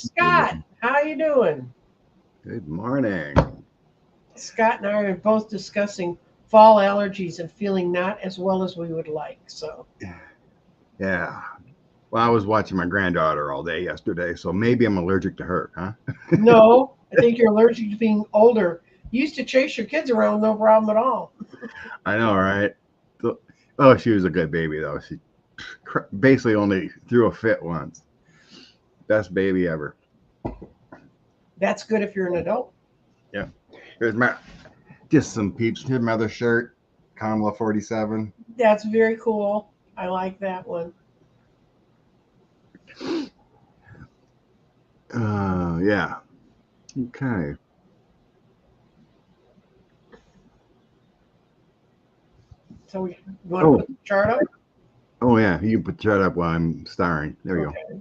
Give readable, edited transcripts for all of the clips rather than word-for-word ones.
Scott, how you doing? Good morning. Scott and I are both discussing fall allergies and feeling not as well as we would like. So, Yeah. Well, I was watching my granddaughter all day yesterday, so maybe I'm allergic to her, huh? no, I think you're allergic to being older. You used to chase your kids around, no problem at all. I know, right? Oh, she was a good baby, though. She basically only threw a fit once. Best baby ever. That's good if you're an adult. Yeah. Here's my, just some peeps. Here's my other shirt, Kamala 47. That's very cool. I like that one. Yeah. Okay. So, you want to Oh, put the chart up? oh, yeah. You can put that up while I'm starring. There you go.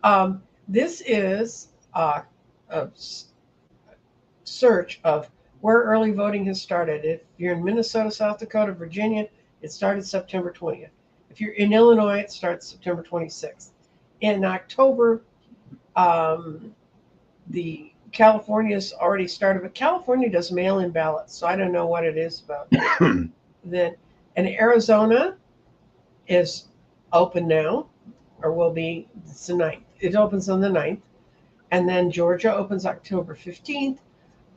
Okay. This is a search of where early voting has started. If you're in Minnesota, South Dakota, Virginia, it started September 20th. If you're in Illinois, it starts September 26th. In October, um, the California's already started, but California does mail-in ballots, so I don't know what it is about that. And Arizona is open now, or will be. It's the ninth. It opens on the ninth, and then Georgia opens October 15th.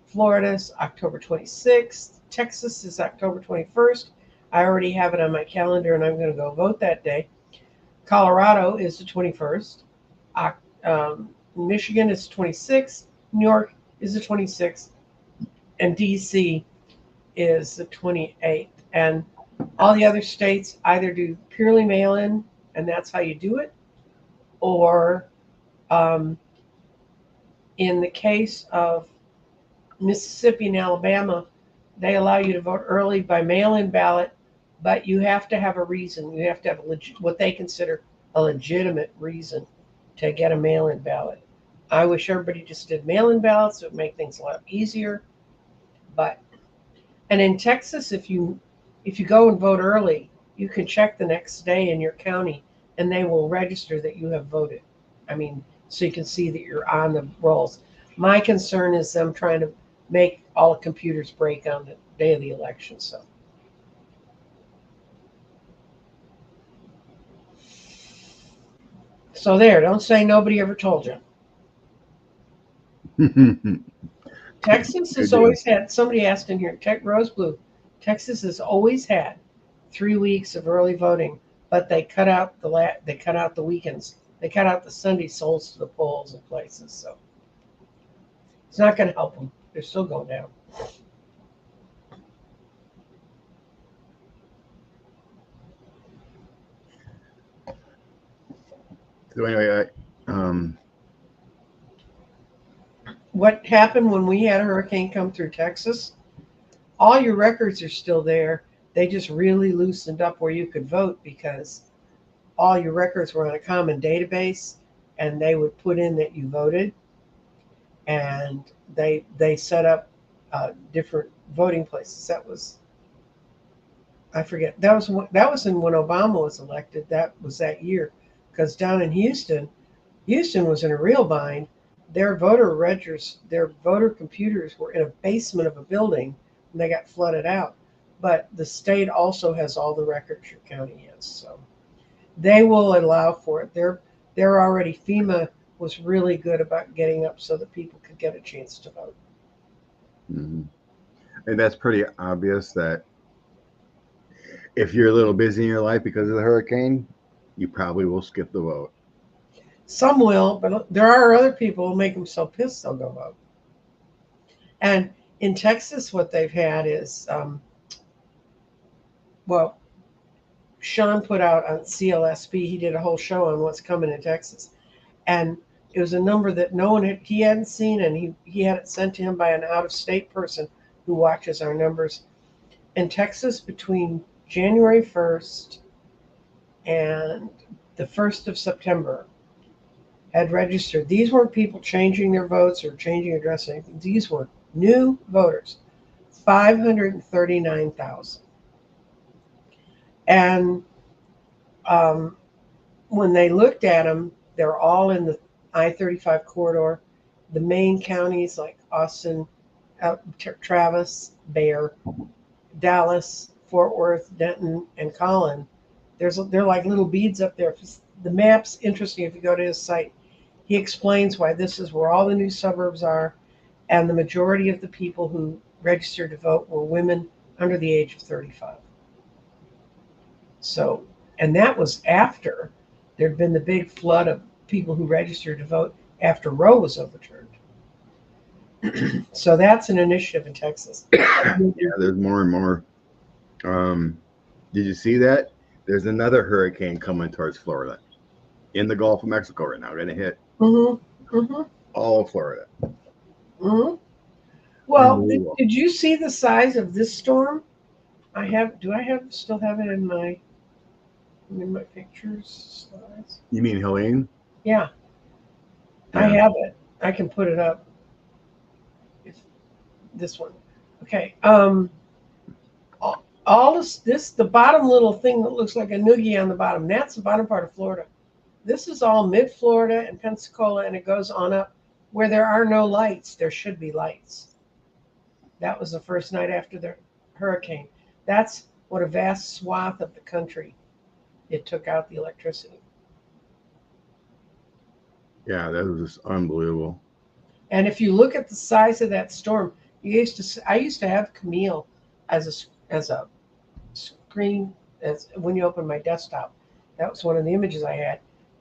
Florida's October 26th. Texas is October 21st. I already have it on my calendar and I'm going to go vote that day. Colorado is the 21st. Michigan is 26th. New York is the 26th. And DC is the 28th. And all the other states either do purely mail in, and that's how you do it, or um, in the case of Mississippi and Alabama, they allow you to vote early by mail-in ballot, but you have to have a reason. You have to have what they consider a legitimate reason to get a mail-in ballot. I wish everybody just did mail-in ballots. It would make things a lot easier. But and in Texas, if you go and vote early, you can check the next day in your county, and they will register that you have voted. I mean, so you can see that you're on the rolls. My concern is them trying to make all the computers break on the day of the election. So there. Don't say nobody ever told you. Good Texas has deal. always had. Somebody asked in here. Tech Rose Blue. Texas has always had 3 weeks of early voting, but they cut out the weekends. They cut out the Sunday souls to the polls and places. So it's not going to help them. They're still going down. So anyway, What happened when we had a hurricane come through Texas? All your records are still there. They just really loosened up where you could vote because all your records were on a common database, and they would put in that you voted, and they set up different voting places. That was, I forget, that was in when Obama was elected. That was that year, because down in Houston was in a real bind. Their voter computers were in a basement of a building, and they got flooded out. But the state also has all the records your county has, so they will allow for it. They're already FEMA was really good about getting up so that people could get a chance to vote. mhm. And that's pretty obvious that if you're a little busy in your life because of the hurricane, you probably will skip the vote. Some will, but there are other people who make them so pissed they'll go vote. And in Texas, what they've had is, well, Sean put out on CLSP. He did a whole show on what's coming in Texas, and it was a number that no one he hadn't seen, and he had it sent to him by an out of state person who watches our numbers in Texas between January 1st and the 1st of September had registered. These weren't people changing their votes or changing address or anything. These were new voters, 539,000. And um, when they looked at them, they're all in the I-35 corridor. The main counties like Austin, Travis, Bear, Dallas, Fort Worth, Denton, and Collin. They're like little beads up there. The map's interesting if you go to his site. He explains why this is where all the new suburbs are, and the majority of the people who registered to vote were women under the age of 35. So, and that was after there'd been the big flood of people who registered to vote after Roe was overturned. So that's an initiative in Texas. Yeah, there's more and more. Did you see that? There's another hurricane coming towards Florida, in the Gulf of Mexico right now. Going to hit all of Florida. Well, did you see the size of this storm? Still have it in my pictures slides? You mean Helene? Yeah. I have it. I can put it up. This one. Okay. All this, the bottom little thing that looks like a noogie on the bottom, that's the bottom part of Florida. This is all mid-Florida and Pensacola, and it goes on up where there are no lights. There should be lights. That was the first night after the hurricane. That's what a vast swath of the country it took out the electricity. Yeah, that was just unbelievable. And if you look at the size of that storm, I used to have Camille as a screen when you open my desktop. That was one of the images I had,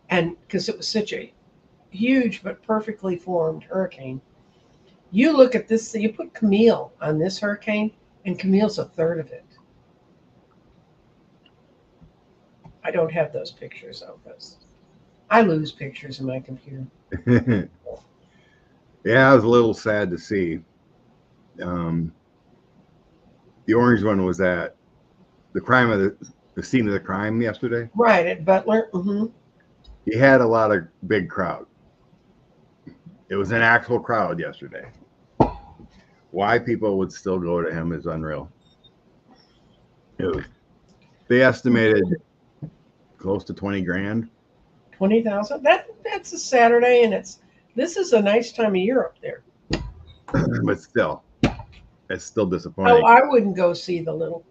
and because it was such a huge but perfectly formed hurricane. You look at this, you put Camille on this hurricane, and Camille's a third of it. I don't have those pictures though, because I lose pictures in my computer. Yeah, I was a little sad to see. The orange one was at the scene of the crime yesterday. Right, at Butler. He had a lot of big crowd. It was an actual crowd yesterday. Why people would still go to him is unreal. They estimated close to 20 grand. 20,000. That's a Saturday, and this is a nice time of year up there. But still, it's still disappointing. Oh, I wouldn't go see the little,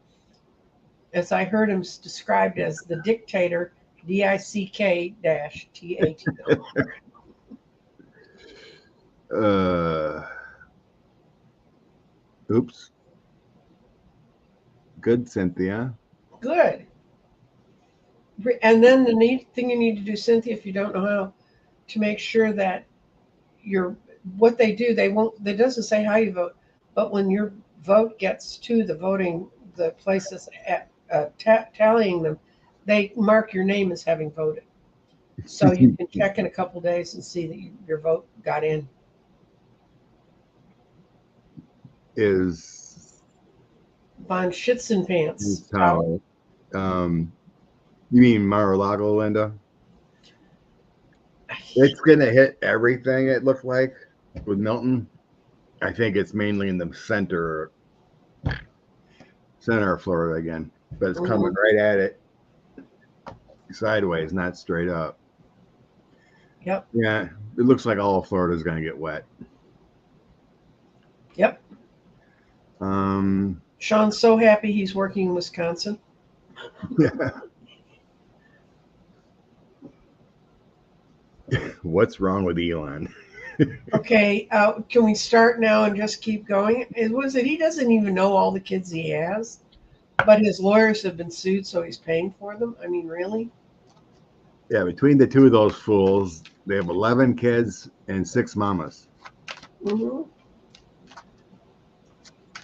as I heard him described as the dictator, DICK-TAT. Oops. Good, Cynthia. Good. And then the neat thing you need to do, Cynthia, if you don't know how, to make sure that what they do, it doesn't say how you vote, but when your vote gets to the places tallying them, they mark your name as having voted. So you can check in a couple days and see that your vote got in. Is Von Schützenpants. You mean Mar-a-Lago, Linda? It's going to hit everything, it looked like, with Milton. I think it's mainly in the center of Florida again. But it's coming right at it sideways, not straight up. Yep. Yeah, it looks like all of Florida is going to get wet. Yep. Sean's so happy he's working in Wisconsin. Yeah. What's wrong with Elon? Okay, can we start now and just keep going? He doesn't even know all the kids he has, but his lawyers have been sued, so he's paying for them? I mean, really? Yeah, between the two of those fools, they have 11 kids and 6 mamas.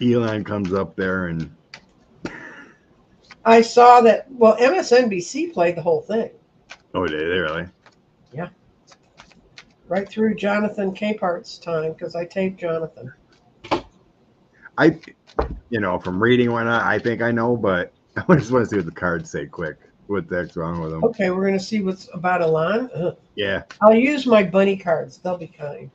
Elon comes up there and... I saw that, well, MSNBC played the whole thing. Oh, did they really? Yeah. Right through Jonathan Capehart's time, because I taped Jonathan. From reading whatnot, I think I know, but I just want to see what the cards say quick. What the heck's wrong with them? Okay, we're going to see what's about Elon. Ugh. Yeah. I'll use my bunny cards. They'll be kind.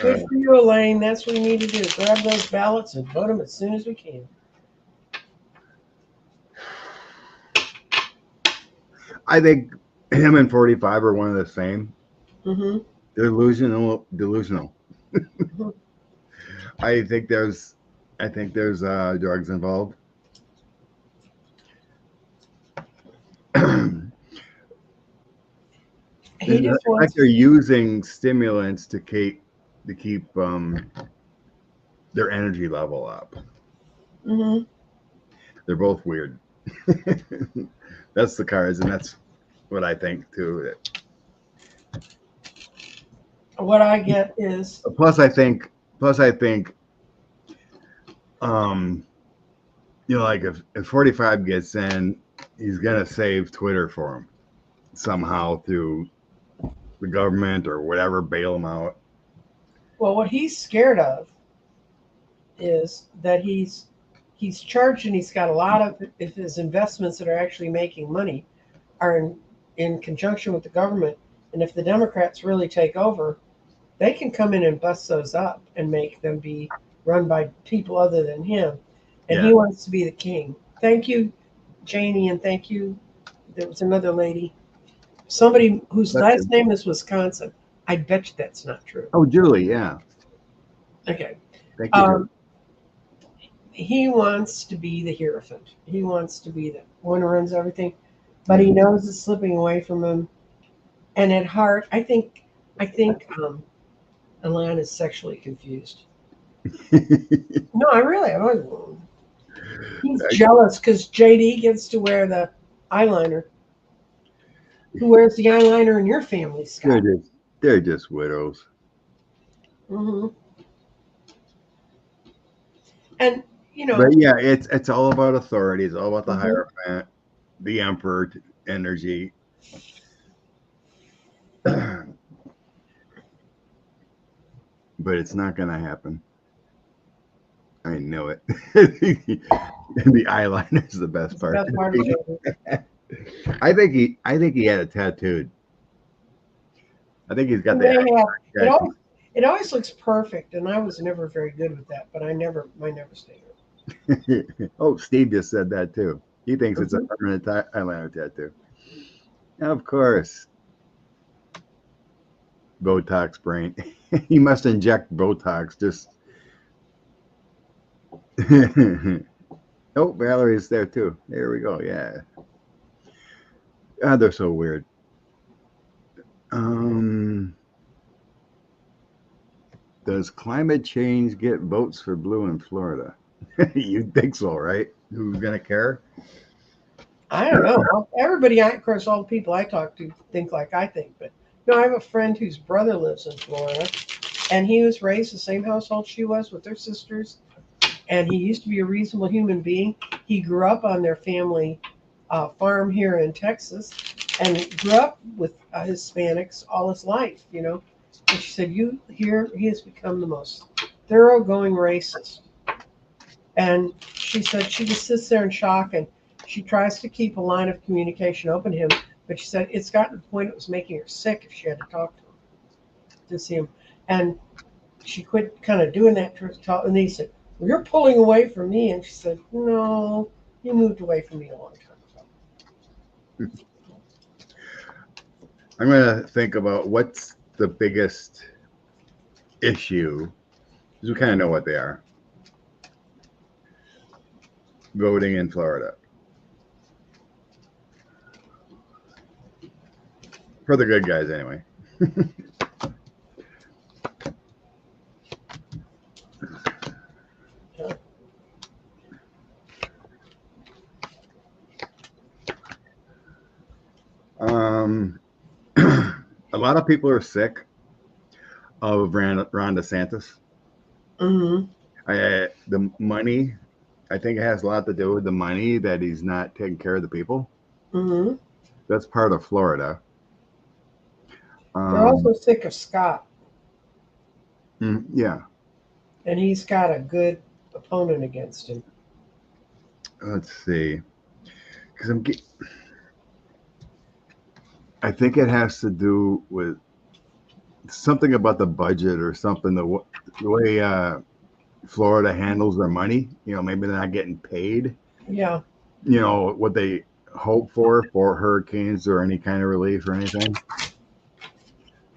Good for you, Elaine. That's what we need to do. Grab those ballots and vote them as soon as we can. I think him and 45 are one of the same. Mm-hmm. Delusional. Mm-hmm. I think there's drugs involved. He just Like wants. they're using stimulants to keep their energy level up. Mm-hmm. They're both weird. That's the cards, and that's what I think too. What I get is. Plus, I think, like if 45 gets in, he's gonna save Twitter for him somehow through the government or whatever, bail him out. Well, what he's scared of is that he's charged and he's got a lot of his investments that are actually making money are in conjunction with the government. And if the Democrats really take over, they can come in and bust those up and make them be run by people other than him. And Yeah. he wants to be the king. Thank you, Janie, and thank you. There was another lady, somebody whose last name is Wisconsin. I bet you that's not true. Oh, Julie, yeah. Okay. Thank you. He wants to be the Hierophant. He wants to be the one who runs everything, but he knows it's slipping away from him. And at heart, I think Alan is sexually confused. No, he's jealous because JD gets to wear the eyeliner. Who wears the eyeliner in your family, Scott? They're just widows. Mm-hmm. And but yeah, it's all about authority. It's all about the mm-hmm. Hierophant, the Emperor energy. But it's not going to happen. I know it. The eyeliner is the best part. Best part of it. I think he had it tattooed. I think he's got It always looks perfect, and I was never very good with that, but I never stayed. Oh, Steve just said that too. He thinks it's a permanent eyeliner tattoo. Of course. Botox brain. He must inject Botox just. Oh, Valerie's there too. There we go. Yeah. God, they're so weird. Does climate change get votes for blue in Florida? You'd think so, right? Who's gonna care? I don't know. Everybody, of course, all the people I talk to think like I think, but I have a friend whose brother lives in Florida, and he was raised the same household she was with their sisters, and he used to be a reasonable human being. He grew up on their family farm here in Texas, and grew up with Hispanics all his life. And she said, he has become the most thoroughgoing racist. And she said she just sits there in shock, and she tries to keep a line of communication open to him. But she said it's gotten to the point it was making her sick if she had to talk to him, to see him. And she quit kind of doing that to talk. And he said, well, you're pulling away from me. And she said, no, you moved away from me a long time ago. I'm going to think about what's the biggest issue, because we kind of know what they are. Voting in Florida. For the good guys, anyway. A lot of people are sick of Ron DeSantis. Mm-hmm. The money, I think it has a lot to do with the money that he's not taking care of the people. Mm-hmm. That's part of Florida. They're also sick of Scott. Yeah. And he's got a good opponent against him. Let's see. Because I think it has to do with something about the budget or something, the way Florida handles their money. Maybe they're not getting paid. Yeah. What they hope for hurricanes or any kind of relief or anything.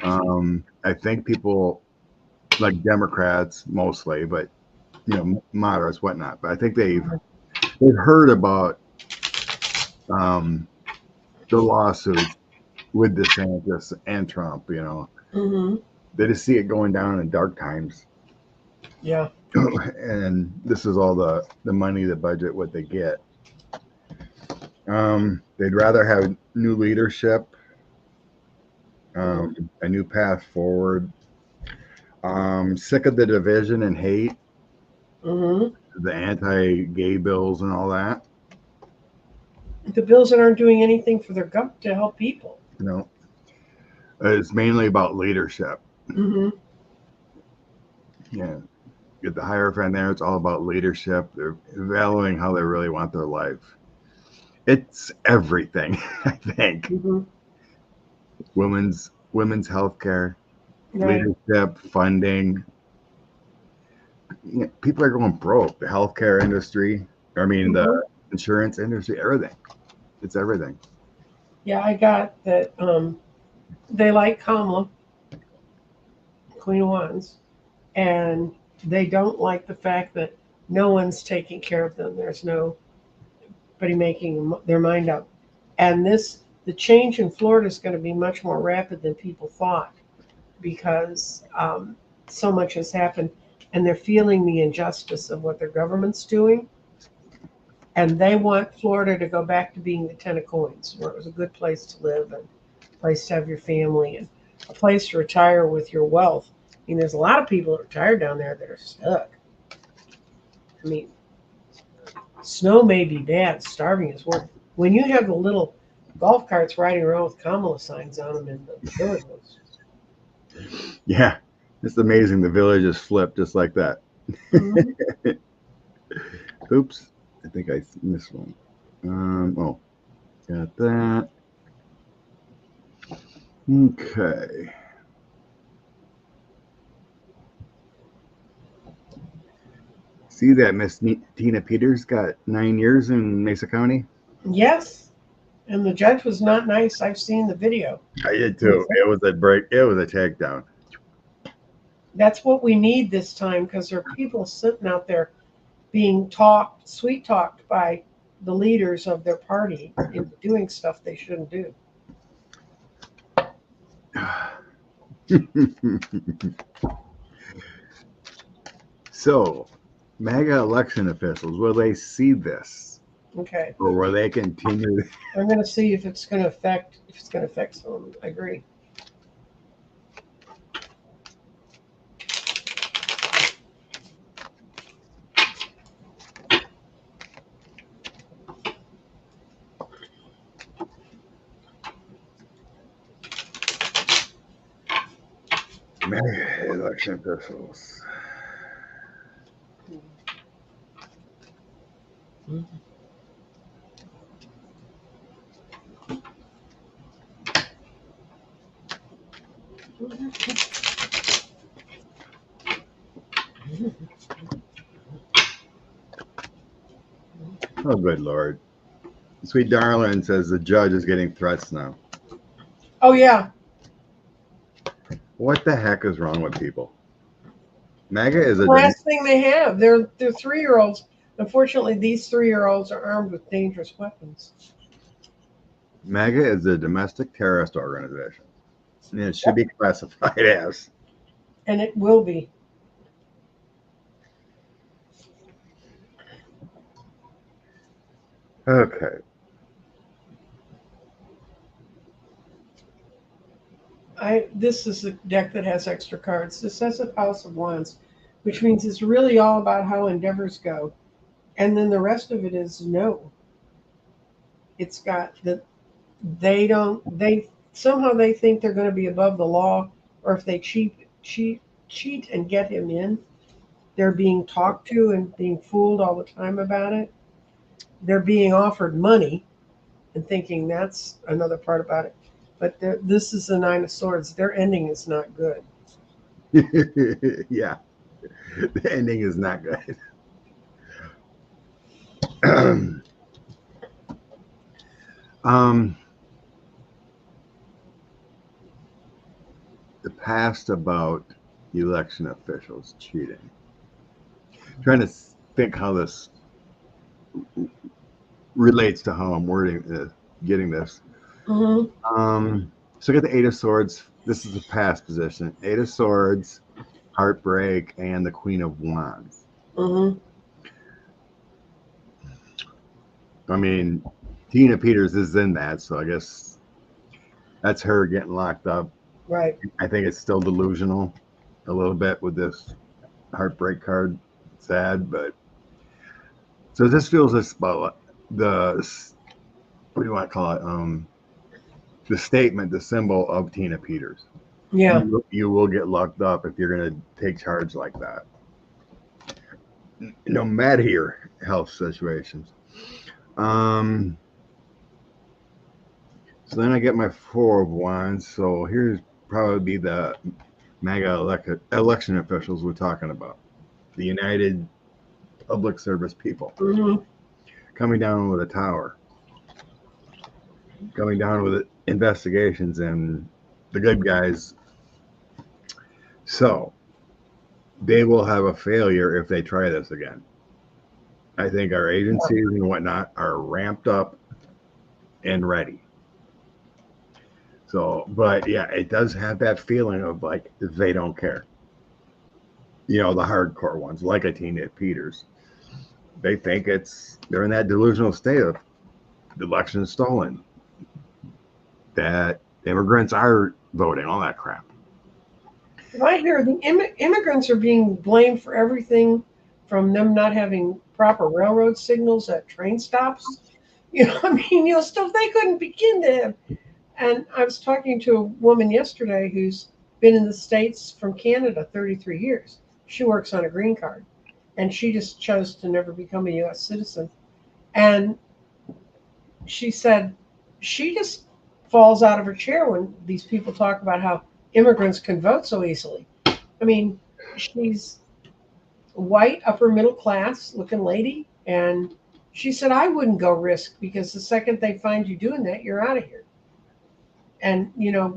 I think people like Democrats mostly, but moderates, whatnot. But I think they've heard about the lawsuits with DeSantis and Trump. Mm-hmm. They just see it going down in dark times. Yeah. And this is all the money, the budget, what they get. They'd rather have new leadership, a new path forward. Sick of the division and hate, the anti-gay bills and all that. The bills that aren't doing anything for their government to help people. It's mainly about leadership. Mm-hmm. Yeah. Get the Hierophant there. It's all about leadership. They're valuing how they really want their life. It's everything, I think. Mm-hmm. Women's health care, Right. leadership, funding. People are going broke. The healthcare industry, the insurance industry, everything. It's everything. Yeah, I got that. They like Kamala, Queen of Wands, and they don't like the fact that no one's taking care of them. There's nobody making their mind up. And the change in Florida is going to be much more rapid than people thought, because so much has happened, and they're feeling the injustice of what their government's doing. And they want Florida to go back to being the 10 of coins, where it was a good place to live and a place to have your family and a place to retire with your wealth. There's a lot of people that retired down there that are stuck. Snow may be bad, starving is worse. When you have the little golf carts riding around with Kamala signs on them in the villages. Yeah, it's amazing. The villages flip just like that. Mm-hmm. Oops, I think I missed one. Got that. Okay. See that Miss Tina Peters got 9 years in Mesa County? Yes, and the judge was not nice. I've seen the video. I did too. It was a break. It was a takedown. That's what we need this time, because there are people sitting out there being sweet talked by the leaders of their party into doing stuff they shouldn't do. So, MAGA election officials, will they see this? Okay. Or will they continue? I'm going to see if it's going to affect someone. I agree. MAGA election officials. Oh, good Lord. Sweet Darling says the judge is getting threats now. Oh, yeah. What the heck is wrong with people? MAGA is the last thing they have. They're 3-year-olds. Unfortunately, these 3-year-olds are armed with dangerous weapons. MAGA is a domestic terrorist organization. And it should be classified as. And it will be. Okay. This is a deck that has extra cards. This has a House of Wands, which means it's really all about how endeavors go. And then the rest of it is no. It's got that they somehow they think they're going to be above the law, or if they cheat and get him in, they're being talked to and being fooled all the time about it. They're being offered money and thinking that's another part about it. But this is the Nine of Swords. Their ending is not good. Yeah, the ending is not good. The past about election officials cheating. Trying to think how this relates to how I'm wording getting this. So I got the Eight of Swords. This is the past position. Eight of Swords, Heartbreak, and the Queen of Wands. I mean, Tina Peters is in that, so I guess that's her getting locked up. Right. I think it's still delusional a little bit with this Heartbreak card. Sad, but so this feels this about the, what do you want to call it? The statement, the symbol of Tina Peters. Yeah. You will get locked up if you're going to take charge like that. No matter your health situations. So then I get my Four of Wands. So here's probably the MAGA election officials we're talking about. The United Public Service people. Coming down with a tower. Coming down with investigations and the good guys. So they will have a failure if they try this again. I think our agencies and whatnot are ramped up and ready. So, but yeah, it does have that feeling of like they don't care. You know, the hardcore ones, like a Tina Peters, they think they're in that delusional state of the election is stolen, that immigrants are voting, all that crap. If I hear the immigrants are being blamed for everything from them not having proper railroad signals at train stops, stuff they couldn't begin to have. And I was talking to a woman yesterday who's been in the States from Canada 33 years. She works on a green card, and she just chose to never become a U.S. citizen. And she said she just falls out of her chair when these people talk about how immigrants can vote so easily. I mean, she's a white, upper middle class looking lady, and she said, I wouldn't go risk, because the second they find you doing that, you're out of here. And,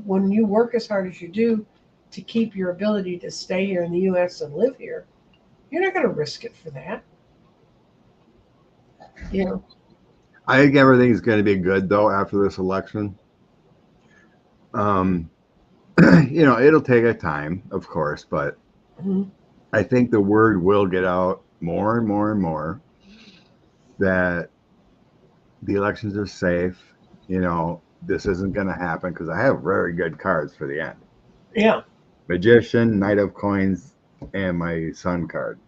when you work as hard as you do to keep your ability to stay here in the U.S. and live here, you're not going to risk it for that. I think everything's going to be good, though, after this election. It'll take a time, of course, but I think the word will get out more and more and more that the elections are safe. This isn't going to happen, because I have very good cards for the end. Yeah. Magician, Knight of Coins, and my Sun card.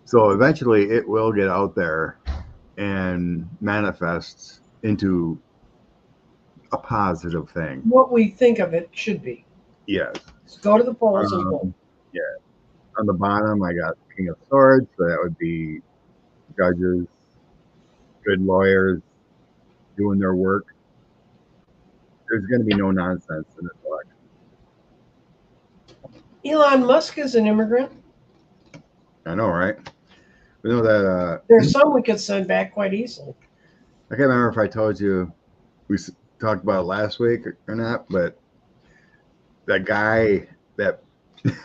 So eventually it will get out there and manifest into a positive thing. What we think of it should be. Yes. Just go to the polls and vote. Yeah. On the bottom, I got King of Swords, so that would be judges, good lawyers, doing their work. There's going to be no nonsense in this election. Elon Musk is an immigrant. I know, right? We know that. There's some we could send back quite easily. I can't remember if I told you we talked about it last week or not, but that guy, that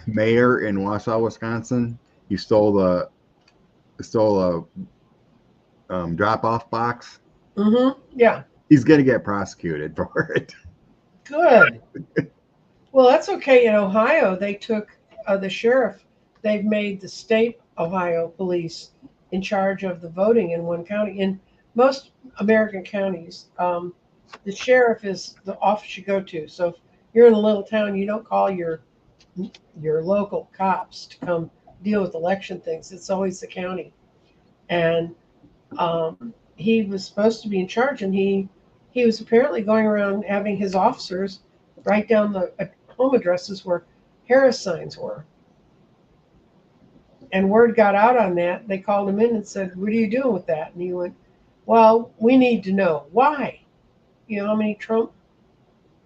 mayor in Wausau, Wisconsin, he stole a drop-off box. Yeah. He's going to get prosecuted for it. Good. Well, that's okay. In Ohio, they took the sheriff. They've made the state Ohio police in charge of the voting in one county. In most American counties, the sheriff is the office you go to. So if you're in a little town, you don't call your local cops to come deal with election things. It's always the county. And he was supposed to be in charge, and he was apparently going around having his officers write down the home addresses where Harris signs were. And word got out on that. They called him in and said, what are you doing with that? And he went, well, we need to know. Why? You know how many Trump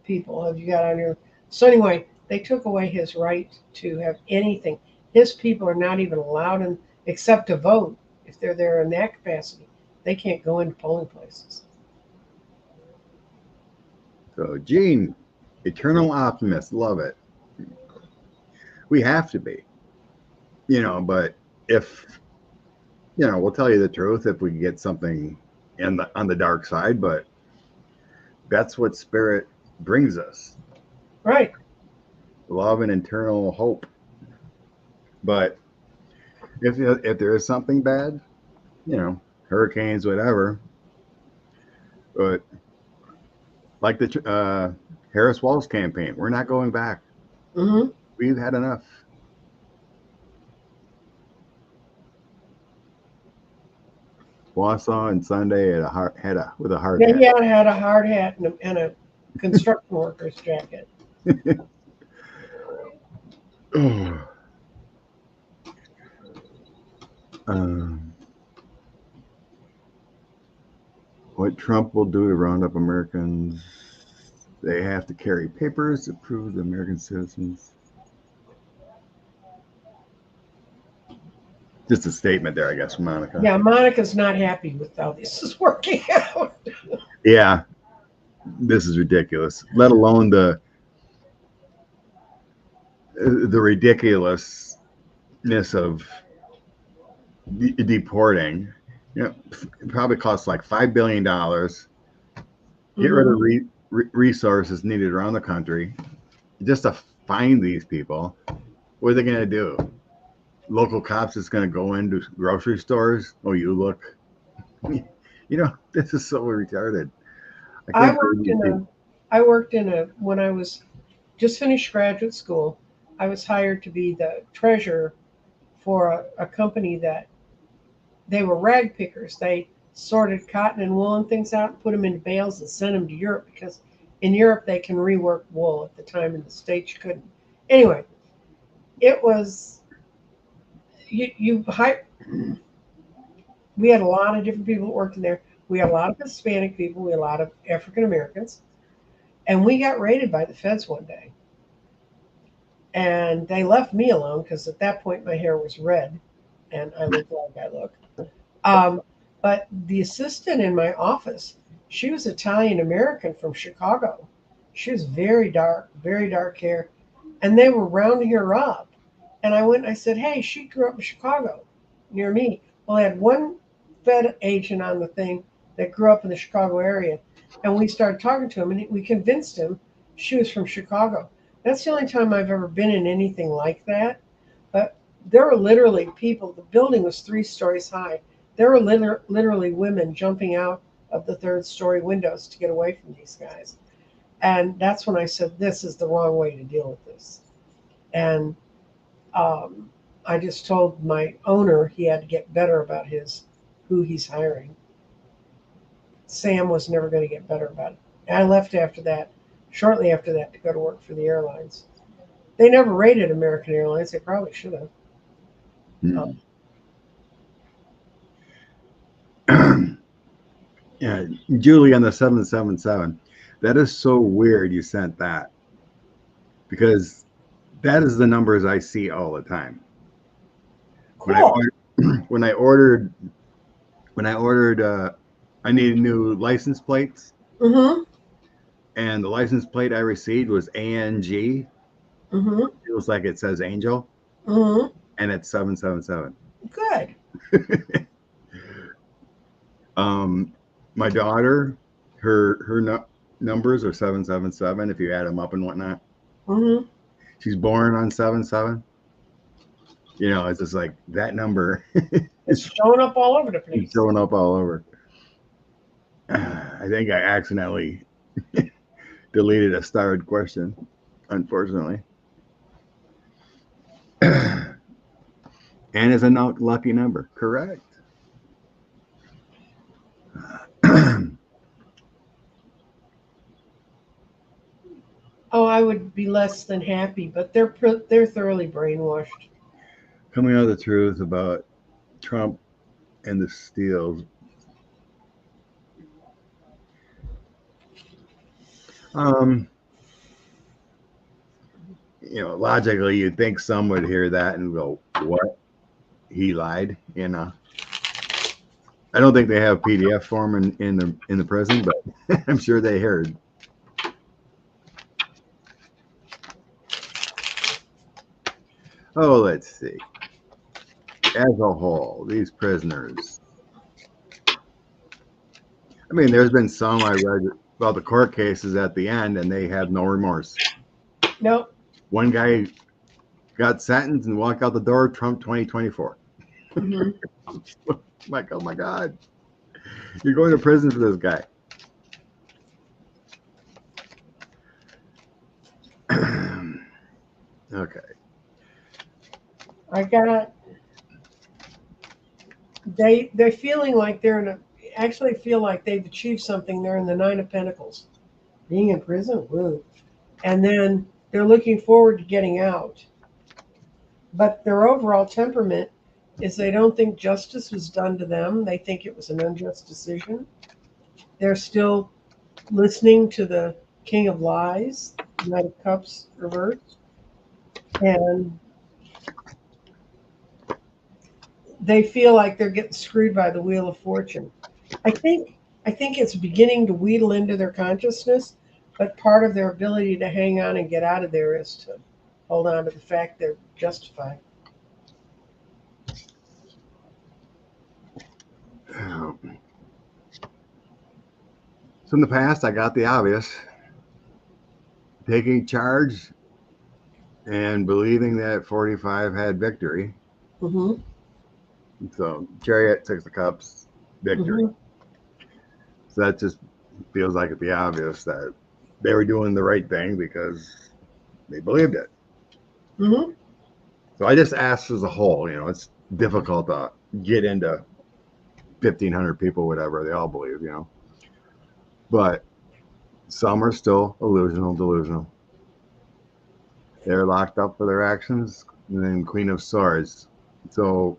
people have you got on your? So anyway, they took away his right to have anything. His people are not even allowed in except to vote if they're there in that capacity. They can't go into polling places. So, Gene, eternal optimist, love it. We have to be, but if, we'll tell you the truth if we get something on the dark side, but that's what spirit brings us. Right. Love and eternal hope. But if there is something bad, hurricanes, whatever, but like the Harris Walz campaign, we're not going back. Mm-hmm. We've had enough. Wausau and Sunday with a hard Yeah, hat. he had a hard hat and a construction worker's jacket. What Trump will do to round up Americans? They have to carry papers to prove the American citizens. Just a statement there, I guess, from Monica. Yeah, Monica's not happy with how this is working out. Yeah, this is ridiculous. Let alone the ridiculousness of deporting. It probably costs like $5 billion. Get rid of resources needed around the country just to find these people. What are they going to do? Local cops is going to go into grocery stores. Oh, you look. This is so retarded. I worked in a when I was just finished graduate school. I was hired to be the treasurer for a company that they were rag pickers. They sorted cotton and wool and things out, put them in bales, and sent them to Europe because in Europe they can rework wool at the time in the States you couldn't. Anyway, it was we had a lot of different people working there. We had a lot of Hispanic people, we had a lot of African Americans, and we got raided by the feds one day. And they left me alone because at that point my hair was red and I looked like I look. But the assistant in my office, she was Italian American from Chicago. She was very dark hair. And they were rounding her up. And I went and I said, hey, she grew up in Chicago near me. Well, I had one Fed agent on the thing that grew up in the Chicago area. And we started talking to him and we convinced him she was from Chicago. That's the only time I've ever been in anything like that. But there were literally people, the building was 3 stories high. There were literally women jumping out of the 3rd story windows to get away from these guys. And that's when I said, this is the wrong way to deal with this. And I just told my owner he had to get better about who he's hiring. Sam was never going to get better about it. I left shortly after that, to go to work for the airlines. They never raided American Airlines. They probably should have. Yeah, Julie on the 777. That is so weird you sent that, because that is the numbers I see all the time. Cool. When I ordered, I needed new license plates. Mm-hmm. And the license plate I received was ANG. Mm-hmm. It was like it says Angel. Mm-hmm. And it's 777. Good. My daughter, her numbers are 777 if you add them up and whatnot. Mm-hmm. She's born on 77. It's just like that number. It's showing up all over the place. It's showing up all over. I think I accidentally deleted a starred question, unfortunately. And it's a lucky number, correct? Oh, I would be less than happy, but they're thoroughly brainwashed. Coming out of the truth about Trump and the steals. logically, you'd think some would hear that and go, "What? He lied?" I don't think they have PDF form in the prison, but I'm sure they heard. Oh, let's see. As a whole, these prisoners. I mean, there's been some I read about the court cases at the end, and they had no remorse. Nope. One guy got sentenced and walked out the door. Trump 2024. Mm-hmm. Like, oh my God, you're going to prison for this guy. Okay. They're feeling like actually feel like they've achieved something. They're in the Nine of Pentacles. Being in prison, woo. And then they're looking forward to getting out. But their overall temperament is they don't think justice was done to them. They think it was an unjust decision. They're still listening to the King of Lies, Knight of Cups reversed. And they feel like they're getting screwed by the Wheel of Fortune. I think it's beginning to wheedle into their consciousness, but part of their ability to hang on and get out of there is to hold on to the fact they're justified. So in the past, I got the obvious. Taking charge and believing that 45 had victory. Mm-hmm. So Chariot, Six of Cups, victory. Mm-hmm. So that just feels like the obvious that they were doing the right thing because they believed it. Mm-hmm. So I just asked as a whole, it's difficult to get into 1,500 people, whatever they all believe, but some are still delusional. They're locked up for their actions. And then Queen of Swords. So,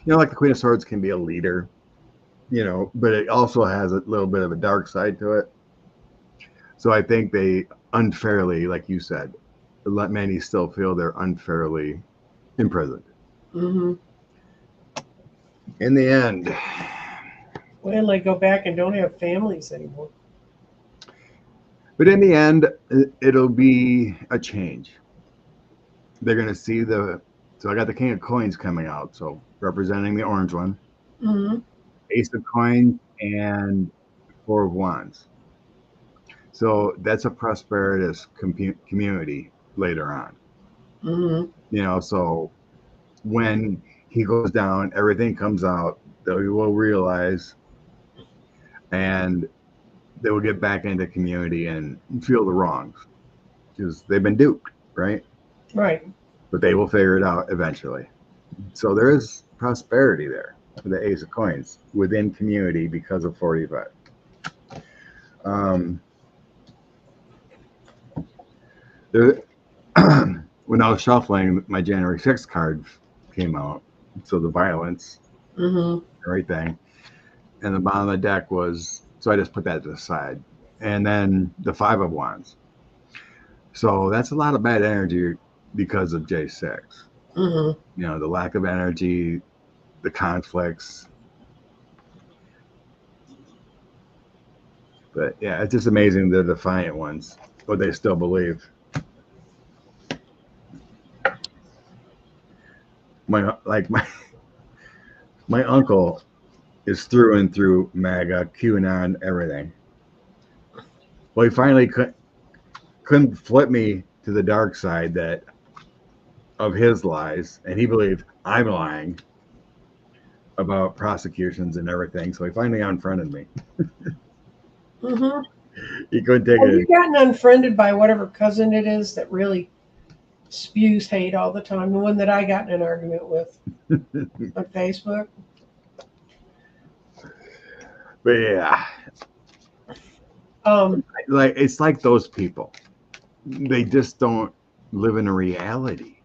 like the Queen of Swords can be a leader, but it also has a little bit of a dark side to it. So I think they unfairly, like you said, let many still feel they're unfairly imprisoned. Mm-hmm. In the end, well, they go back and don't have families anymore. But in the end, it'll be a change. They're going to see so I got the King of Coins coming out, so representing the orange one. Mm-hmm. Ace of Coins and Four of Wands. So that's a prosperous community later on. Mm-hmm. So when he goes down, everything comes out that we will realize, and they will get back into community and feel the wrongs because they've been duped, right? Right. But they will figure it out eventually. So there is prosperity there for the Ace of Coins within community because of 45. When I was shuffling, my January 6th card came out. So the violence, everything. And the bottom of the deck was, so I just put that to the side. And then the Five of Wands. So that's a lot of bad energy because of J6. Mm-hmm. The lack of energy, the conflicts. But yeah, it's just amazing the defiant ones, what they still believe. My uncle is through and through MAGA, QAnon, everything. Well, he finally couldn't flip me to the dark side of his lies, and he believed I'm lying about prosecutions and everything. So he finally unfriended me. He couldn't take it. Have you gotten unfriended by whatever cousin it is that really spews hate all the time? The one that I got in an argument with on Facebook. But yeah, it's like those people. They just don't live in a reality,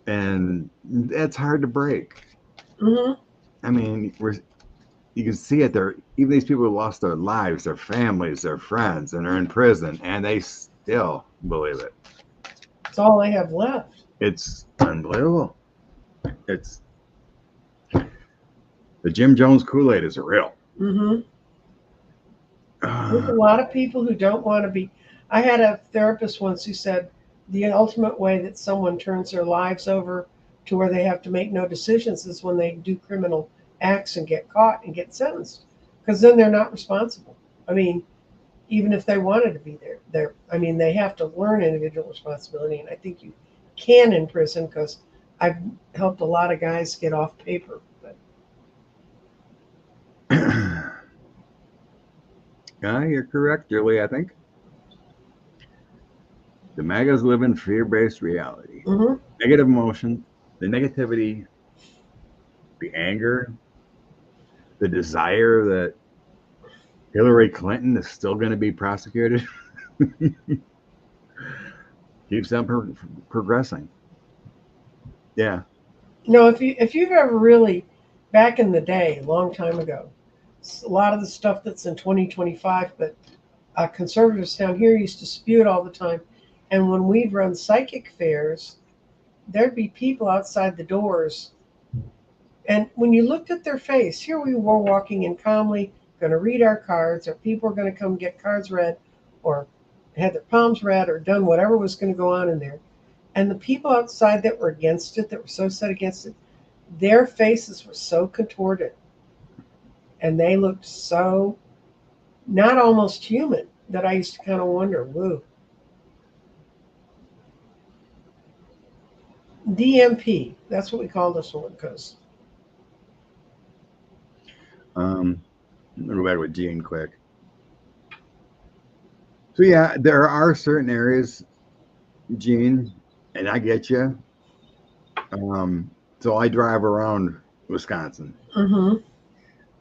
and that's hard to break. Mm-hmm. I mean, you can see it. Even these people who lost their lives, their families, their friends, and are in prison, and they still believe it. It's all they have left. It's unbelievable. It's the Jim Jones Kool-Aid is real. Mm-hmm. There's a lot of people who don't want to be. I had a therapist once who said the ultimate way that someone turns their lives over to where they have to make no decisions is when they do criminal acts and get caught and get sentenced, because then they're not responsible. I mean, even if they wanted to be there, I mean, they have to learn individual responsibility, and I think you can in prison because I've helped a lot of guys get off paper. But Yeah, you're correct, Julie. I think the MAGAs live in fear-based reality. mm-hmm. Negative emotion, the negativity, the anger, the desire that Hillary Clinton is still going to be prosecuted keeps them progressing. Yeah. If you've ever really, back in the day, a long time ago, a lot of the stuff that's in 2025, but conservatives down here used to spew it all the time. And when we'd run psychic fairs, there'd be people outside the doors. And when you looked at their face, here we were walking in calmly, going to read our cards, or people were going to come get cards read, or had their palms read, or done whatever was going to go on in there. And the people outside that were against it, that were so set against it, their faces were so contorted. And they looked so not almost human that I used to kind of wonder, woo. DMP, that's what we call this one, because I'm gonna go back with Gene quick. So yeah, there are certain areas, Gene, and I get you. So I drive around Wisconsin, mm-hmm.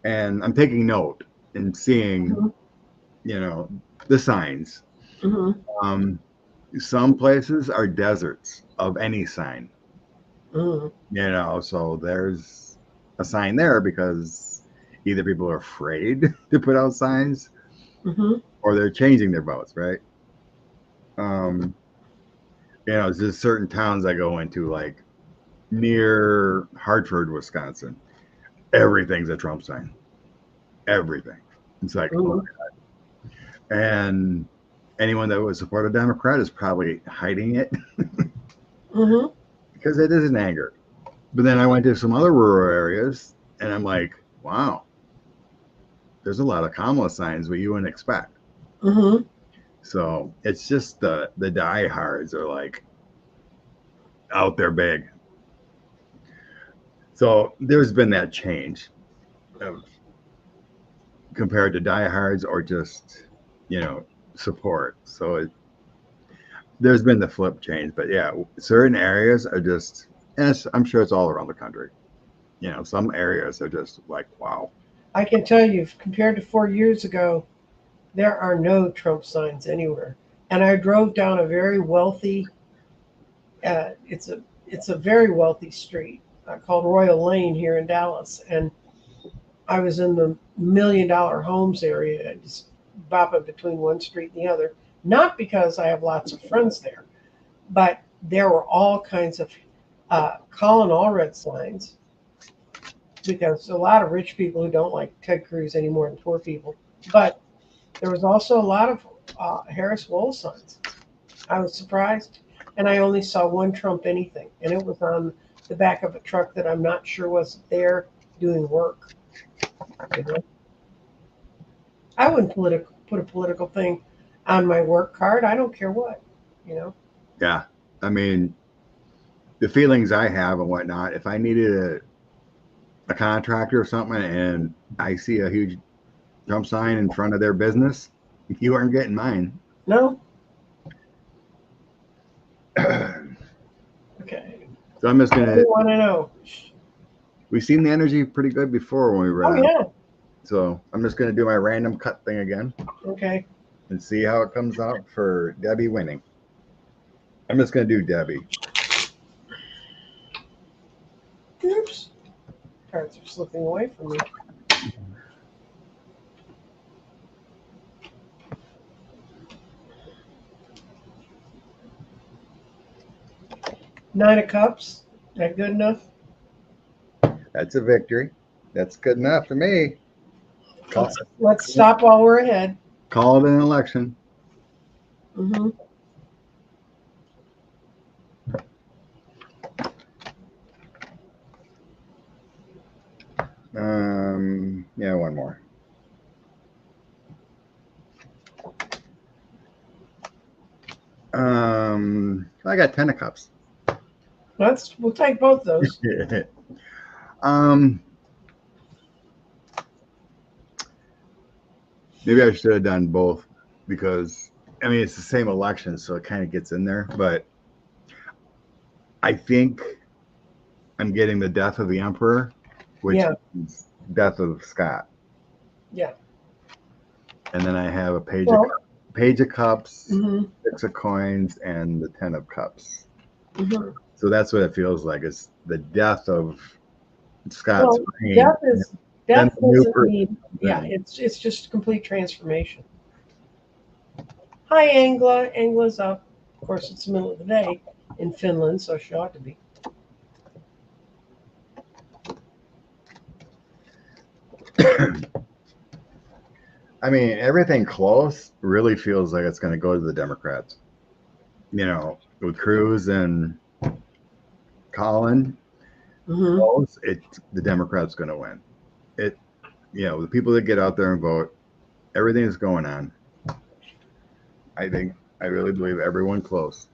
and I'm taking note and seeing, Mm-hmm. The signs. Mm-hmm. Some places are deserts of any sign. Mm-hmm. So there's a sign there because either people are afraid to put out signs Mm-hmm. or they're changing their votes, right? There's just certain towns I go into, like near Hartford, Wisconsin. Everything's a Trump sign. Everything. It's like, Mm-hmm. and anyone that would support a Democrat is probably hiding it Mm-hmm. because it is an anger. But then I went to some other rural areas and I'm like, wow, there's a lot of Kamala signs what you wouldn't expect. Mm-hmm. So it's just the diehards are like out there big. So there's been that change of, compared to diehards or just, support. So there's been the flip change. But yeah, certain areas are just, and I'm sure it's all around the country. Some areas are just like, wow. I can tell you, compared to 4 years ago, there are no Trump signs anywhere. And I drove down a very wealthy, it's a very wealthy street called Royal Lane here in Dallas, and I was in the $1 million homes area, just bopping between one street and the other. Not because I have lots of friends there, but there were all kinds of Colin Allred signs, because a lot of rich people who don't like Ted Cruz any more than poor people. But there was also a lot of Harris Wohl signs. I was surprised. And I only saw one Trump anything, and it was on the back of a truck that I'm not sure was there doing work. You know? I wouldn't put a political thing on my work card. I don't care what, you know. Yeah. I mean, the feelings I have and whatnot, if I needed a contractor or something and I see a huge Trump sign in front of their business, you aren't getting mine. No? Okay. So I'm just I gonna. want to know. We've seen the energy pretty good before when we Oh, ran. yeah. So I'm just gonna do my random cut thing again Okay. and see how it comes out for Debbie winning. I'm just gonna do Debbie. Oops. Cards are slipping away from me. Nine of Cups. That good enough? That's a victory. That's good enough for me. Call, Let's stop while we're ahead. call it an election. Mm-hmm. Yeah, one more. I got 10 of cups. We'll take both those. Maybe I should have done both because I mean it's the same election, so it kind of gets in there. But I think I'm getting the death of the emperor, which Yeah. is death of Scott. Yeah. And then I have a page Well, of cups, mm-hmm. 6 of coins, and the 10 of cups. Mm-hmm. So that's what it feels like. It's the death of Scott's Well, reign. death the new doesn't person mean, yeah, in. it's just complete transformation. Hi, Angla. Angla's up. Of course, it's the middle of the day in Finland, so she ought to be. I mean, everything close really feels like it's going to go to the Democrats. You know, with Cruz and Colin, Mm-hmm. close, the Democrats going to win. The people that get out there and vote, everything's going on. I really believe everyone close.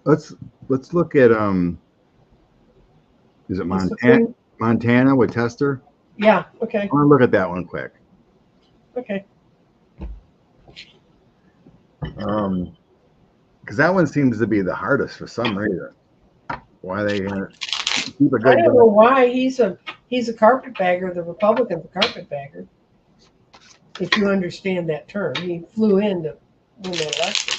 Let's look at is it Montana with Tester? Yeah. Okay. I want to look at that one quick. Okay. Because that one seems to be the hardest for some reason. Why they keep a good I don't know why he's a carpetbagger. The Republican's a carpetbagger. If you understand that term, he flew in to win the election.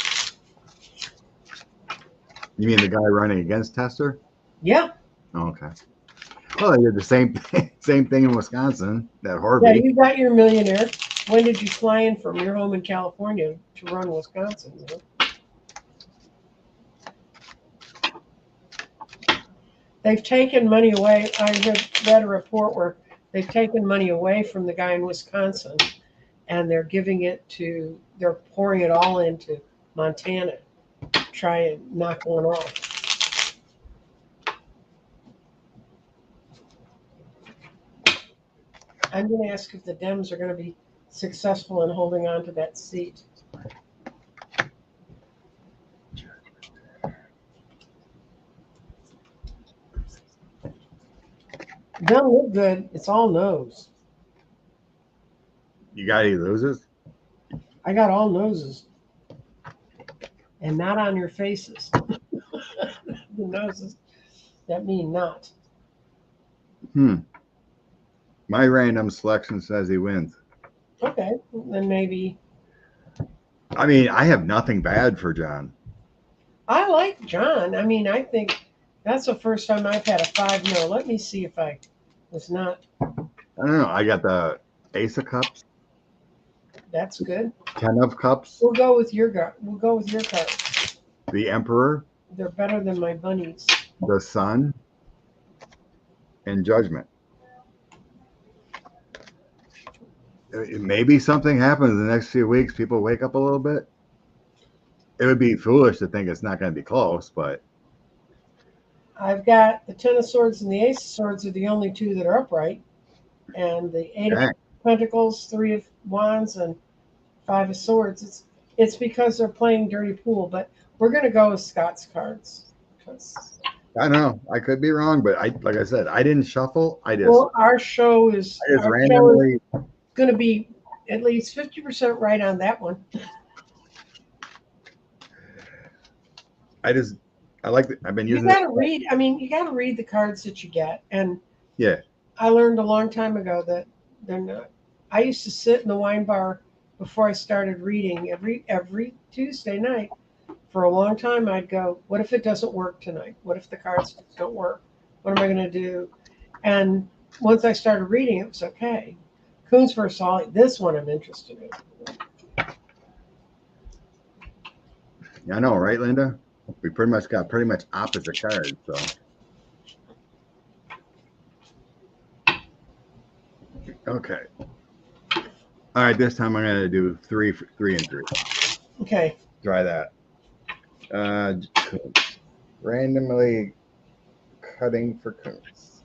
You mean the guy running against Tester? Yeah. Oh, okay. Well, they did the same thing in Wisconsin. That Harvey. Yeah, you got your millionaire. When did you fly in from your home in California to run Wisconsin? You know? They've taken money away. I had read a report where they've taken money away from the guy in Wisconsin, and they're pouring it all into Montana to try and knock one off. I'm going to ask if the Dems are going to be successful in holding on to that seat. Don't look good. It's all nose. You got any losers? I got all noses. And not on your faces. The noses that mean not. My random selection says he wins. Okay, then maybe. I mean, I have nothing bad for John. I like John. I mean, I think that's the first time I've had a 5-0. Let me see if I was not. I don't know. I got the Ace of Cups. That's good. 10 of Cups. We'll go with your cards. The Emperor. They're better than my bunnies. The Sun. And Judgment. Maybe something happens in the next few weeks. People wake up a little bit. It would be foolish to think it's not going to be close, but I've got the 10 of Swords and the Ace of Swords are the only two that are upright, and the 8 of Pentacles, 3 of Wands, and 5 of Swords. It's because they're playing dirty pool, but we're going to go with Scott's cards. I know I could be wrong, but like I said, I didn't shuffle. Our show is randomly going to be at least 50% right on that one. I've been using. You got to read. I mean, you got to read the cards that you get, and yeah, I learned a long time ago that they're not. I used to sit in the wine bar before I started reading every Tuesday night. For a long time, I'd go, what if it doesn't work tonight? What if the cards don't work? What am I going to do? And once I started reading, it was okay. Coons vs. Ollie, this one I'm interested in. I know, right, Linda? We pretty much got opposite cards. So, okay. All right, this time I'm gonna do three and three. Okay. Try that. Randomly cutting for Kuntz.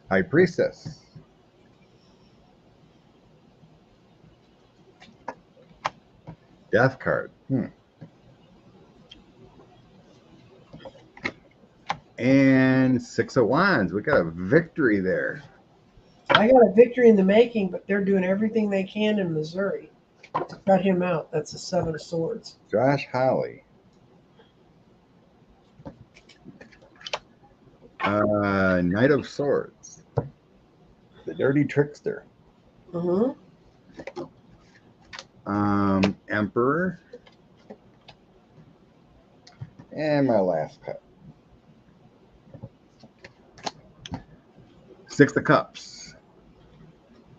High Priestess. Death card. And Six of Wands. We got a victory there. I got a victory in the making, but they're doing everything they can in Missouri to cut him out. That's a Seven of Swords. Josh Hawley. Knight of Swords. The Dirty Trickster. Mm-hmm. Emperor. And my last cut. Six of Cups.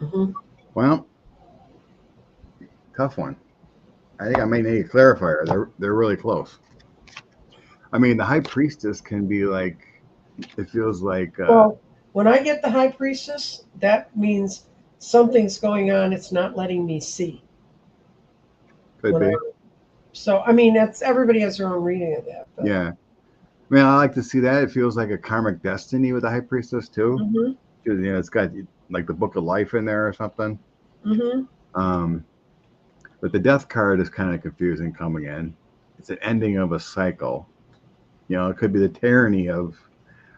Mm-hmm. Well, tough one. I think I may need a clarifier. They're really close. I mean, the High Priestess can be like, it feels like. Well, when I get the High Priestess, that means something's going on. It's not letting me see. Could be. So, I mean, that's everybody has their own reading of that. But. Yeah. I mean, I like to see that. It feels like a karmic destiny with the High Priestess too. Mm-hmm. You know, it's got like the Book of Life in there or something. Mm-hmm. But the Death card is kind of confusing coming in. It's an ending of a cycle. You know, it could be the tyranny of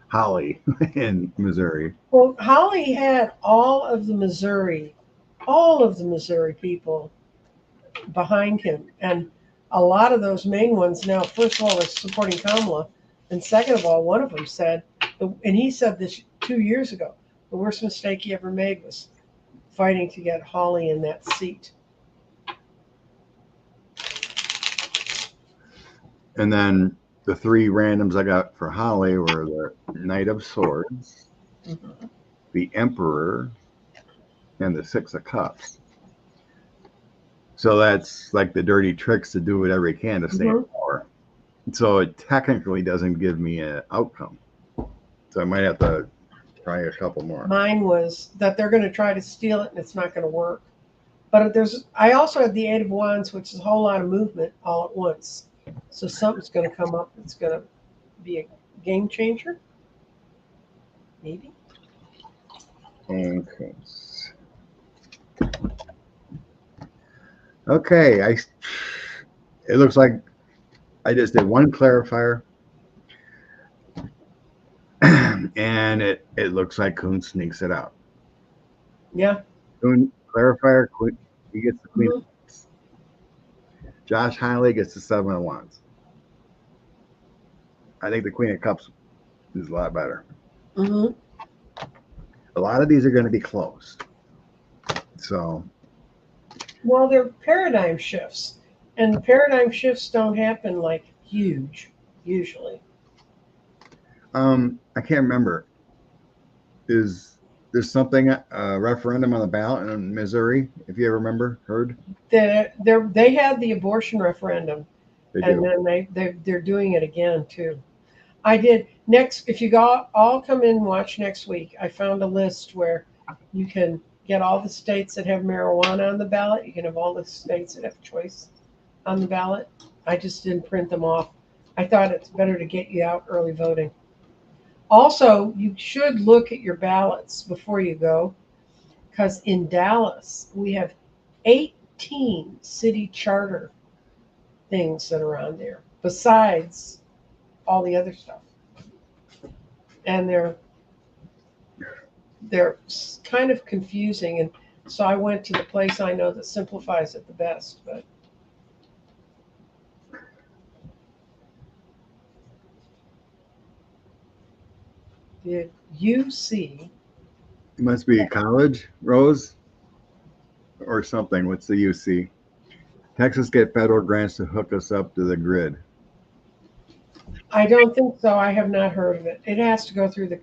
Holly in Missouri. Well, Holly had all of the Missouri people behind him. And a lot of those main ones now, first of all, are supporting Kamala. And second of all, one of them said, and he said this 2 years ago, the worst mistake he ever made was fighting to get Holly in that seat. And then the three randoms I got for Holly were the Knight of Swords, Mm-hmm. the Emperor, and the Six of Cups. So that's like the dirty tricks to do whatever he can to stay in power. So it technically doesn't give me an outcome. So I might have to try a couple more. Mine was that they're going to try to steal it and it's not going to work. But I also had the Eight of Wands, which is a whole lot of movement all at once. So something's going to come up that's going to be a game changer. Maybe. Okay. It looks like I just did one clarifier. And it looks like Kuntz sneaks it out. Yeah. Clarifier, he gets the Queen. Mm-hmm. Josh Hawley gets the Seven of Wands. I think the Queen of Cups is a lot better. Mm-hmm. A lot of these are going to be close. So. Well, they're paradigm shifts. And the paradigm shifts don't happen like huge, usually. I can't remember. Is there something a referendum on the ballot in Missouri? If you ever heard? They had the abortion referendum, and then they're doing it again too. I did next. If you all come in and watch next week, I found a list where you can get all the states that have marijuana on the ballot. You can have all the states that have choice on the ballot. I just didn't print them off. I thought it's better to get you out early voting. Also, you should look at your ballots before you go, because in Dallas, we have 18 city charter things that are on there, besides all the other stuff. And they're kind of confusing. And so I went to the place I know that simplifies it the best. But did you see? It must be college, Rose, or something. What's the UC? Texas get federal grants to hook us up to the grid. I don't think so. I have not heard of it. It has to go through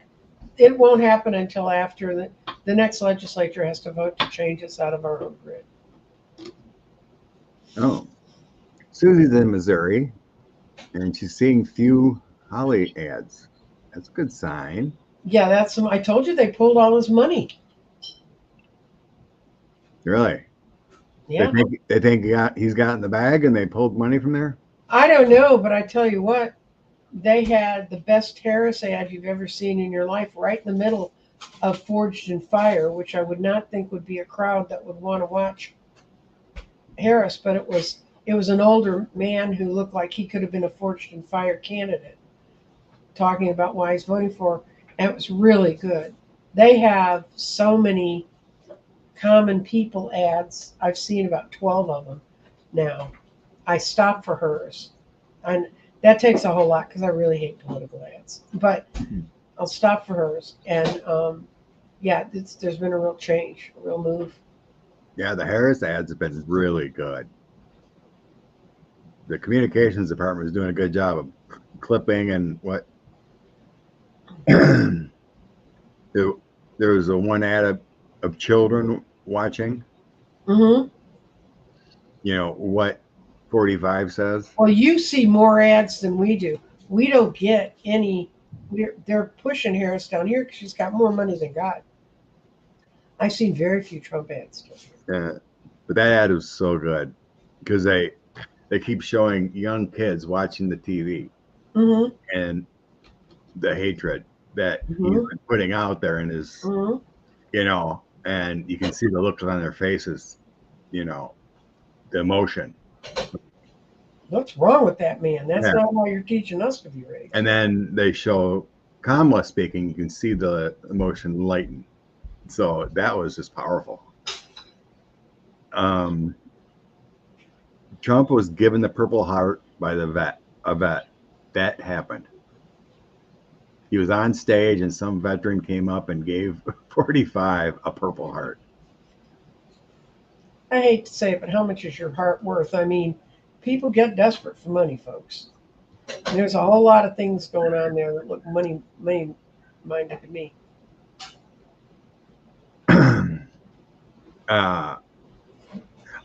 it won't happen until after the next legislature has to vote to change us out of our own grid. Oh, Susie's in Missouri, and she's seeing few Holly ads. That's a good sign. Yeah, I told you they pulled all his money. Really? Yeah. They think he's got in the bag, and they pulled money from there. I don't know, but I tell you what, they had the best Harris ad you've ever seen in your life right in the middle of Forged in Fire, which I would not think would be a crowd that would want to watch Harris, but it was an older man who looked like he could have been a Forged in Fire candidate talking about why he's voting for, and it was really good. They have so many common people ads. I've seen about 12 of them now. I stopped for hers. And that takes a whole lot because I really hate political ads. But I'll stop for hers. And yeah, there's been a real change, a real move. Yeah, the Harris ads have been really good. The communications department is doing a good job of clipping and what. there, there was a one ad of children watching. Mm-hmm. You know what 45 says. Well, you see more ads than we do. We don't get any. They're pushing Harris down here because she's got more money than God. I've seen very few Trump ads. But that ad was so good because they keep showing young kids watching the TV Mm-hmm. and the hatred that he's Mm-hmm. been putting out there in his, Mm-hmm. and you can see the looks on their faces, the emotion. What's wrong with that man? That's Yeah. not why you're teaching us to be raised. And then they show Kamala speaking, you can see the emotion lighten. So that was just powerful. Trump was given the Purple Heart by a vet. That happened. He was on stage and some veteran came up and gave 45 a Purple Heart. I hate to say it, but how much is your heart worth? I mean, people get desperate for money, folks. And there's a whole lot of things going on there that look money minded to me.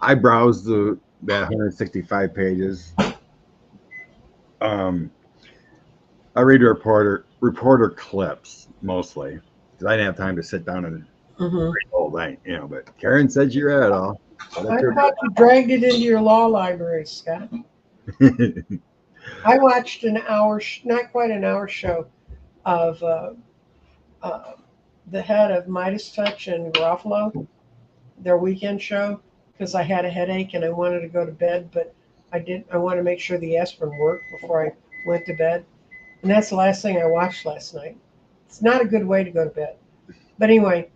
I browsed that 165 pages. I read reporter clips mostly because I didn't have time to sit down and Mm-hmm. read the whole thing, But Karen said she read it all. I thought you dragged it into your law library, Scott. I watched an hour, not quite an hour show of the head of Midas Touch and Garofalo, their weekend show, because I had a headache and I wanted to go to bed, but I wanted to make sure the aspirin worked before I went to bed. And that's the last thing I watched last night. It's not a good way to go to bed. But anyway,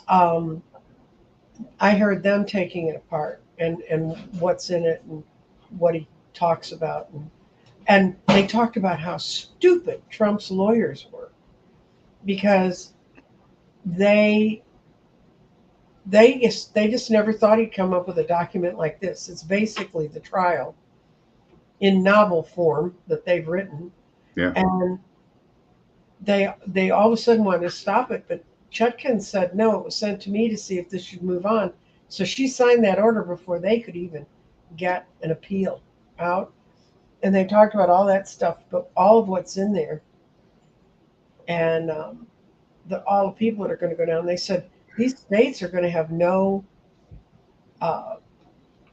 um, I heard them taking it apart and what's in it and what he talks about. And they talked about how stupid Trump's lawyers were because they they just never thought he'd come up with a document like this. It's basically the trial in novel form that they've written. Yeah. And they all of a sudden wanted to stop it, but Chutkin said no, it was sent to me to see if this should move on. So she signed that order before they could even get an appeal out. And they talked about all that stuff, but all of what's in there, and all the people that are going to go down. They said these states are going to have no uh,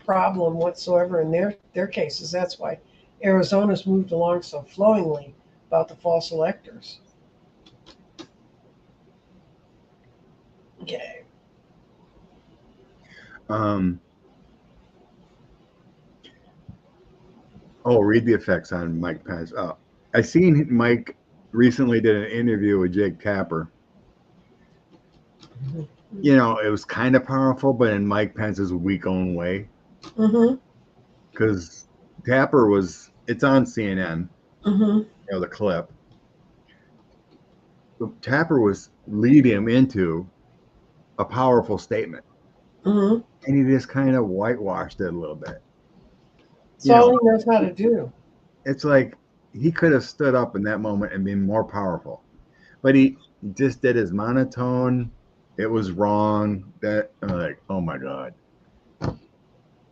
problem whatsoever in their cases. That's why Arizona's moved along so flowingly about the false electors. Okay. Read the effects on Mike Pence. I seen Mike recently did an interview with Jake Tapper. Mm-hmm. It was kind of powerful, but in Mike Pence's weak own way. Mm-hmm. Because Tapper it's on CNN, Mm-hmm. the clip. Tapper was leading him into a powerful statement. Mm-hmm. And he just kind of whitewashed it a little bit. That's all he knows how to do. It's like he could have stood up in that moment and been more powerful. But he just did his monotone. It was wrong. That I'm like, oh my God.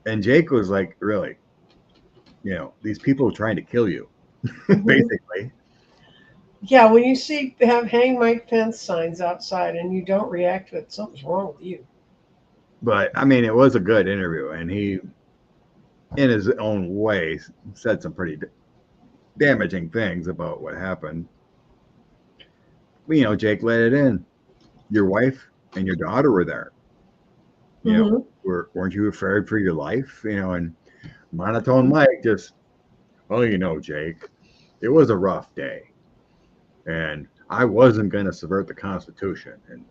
And Jake was like, really, these people are trying to kill you, Mhm. basically. Yeah, when you see have hang Mike Pence signs outside and you don't react to it, something's wrong with you. But I mean, it was a good interview, and he, in his own way, said some pretty damaging things about what happened. Jake let it in. Your wife and your daughter were there. Hmm. Weren't you afraid for your life? And Monotone Mike just, well, Jake, it was a rough day, and I wasn't going to subvert the Constitution, and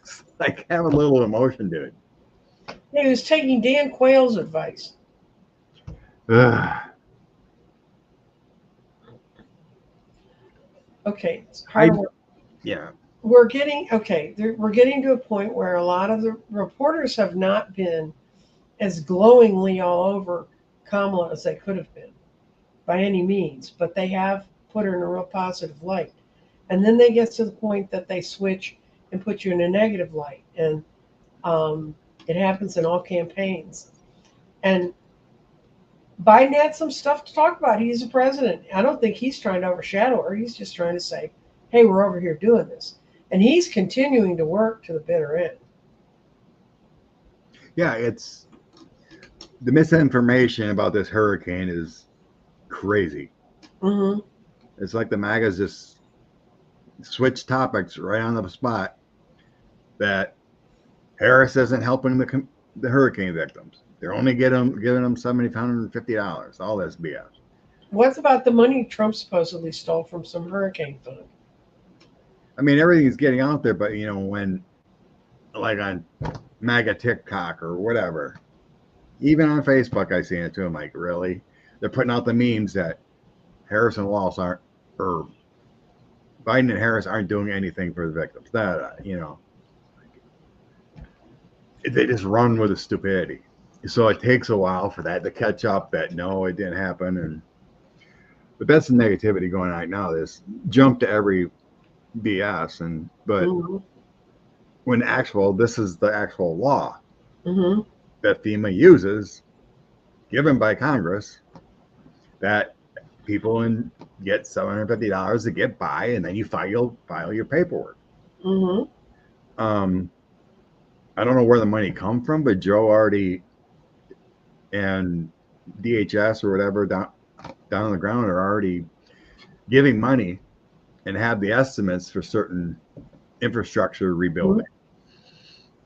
it's like have a little emotion, dude. He was taking Dan Quayle's advice. Ugh. Okay, it's I hard work. yeah. We're getting okay. We're getting to a point where a lot of the reporters have not been as glowingly all over Kamala as they could have been by any means, but they have put her in a real positive light. And then they get to the point that they switch and put you in a negative light, and um, it happens in all campaigns. And Biden had some stuff to talk about. He's the president. I don't think he's trying to overshadow her. He's just trying to say, hey, we're over here doing this. And he's continuing to work to the bitter end. Yeah, it's the misinformation about this hurricane is crazy. Mm-hmm. It's like the MAGAs just switch topics right on the spot. That Harris isn't helping the hurricane victims. They're only giving them $750. All this BS. What's about the money Trump supposedly stole from some hurricane fund? I mean, everything's getting out there, but when like on MAGA TikTok or whatever, even on Facebook, I see it too. I'm like, really? They're putting out the memes that Harris and Walsh aren't, or Biden and Harris aren't doing anything for the victims. They just run with the stupidity. So it takes a while for that to catch up. That no, it didn't happen, but that's the negativity going on right now. This jump to every BS, but Mm-hmm. when this is the actual law Mm-hmm. that FEMA uses, given by Congress, that people get $750 to get by, and then you file your paperwork. Mm-hmm. I don't know where the money come from, but Joe already and DHS or whatever down on the ground are already giving money and have the estimates for certain infrastructure rebuilding.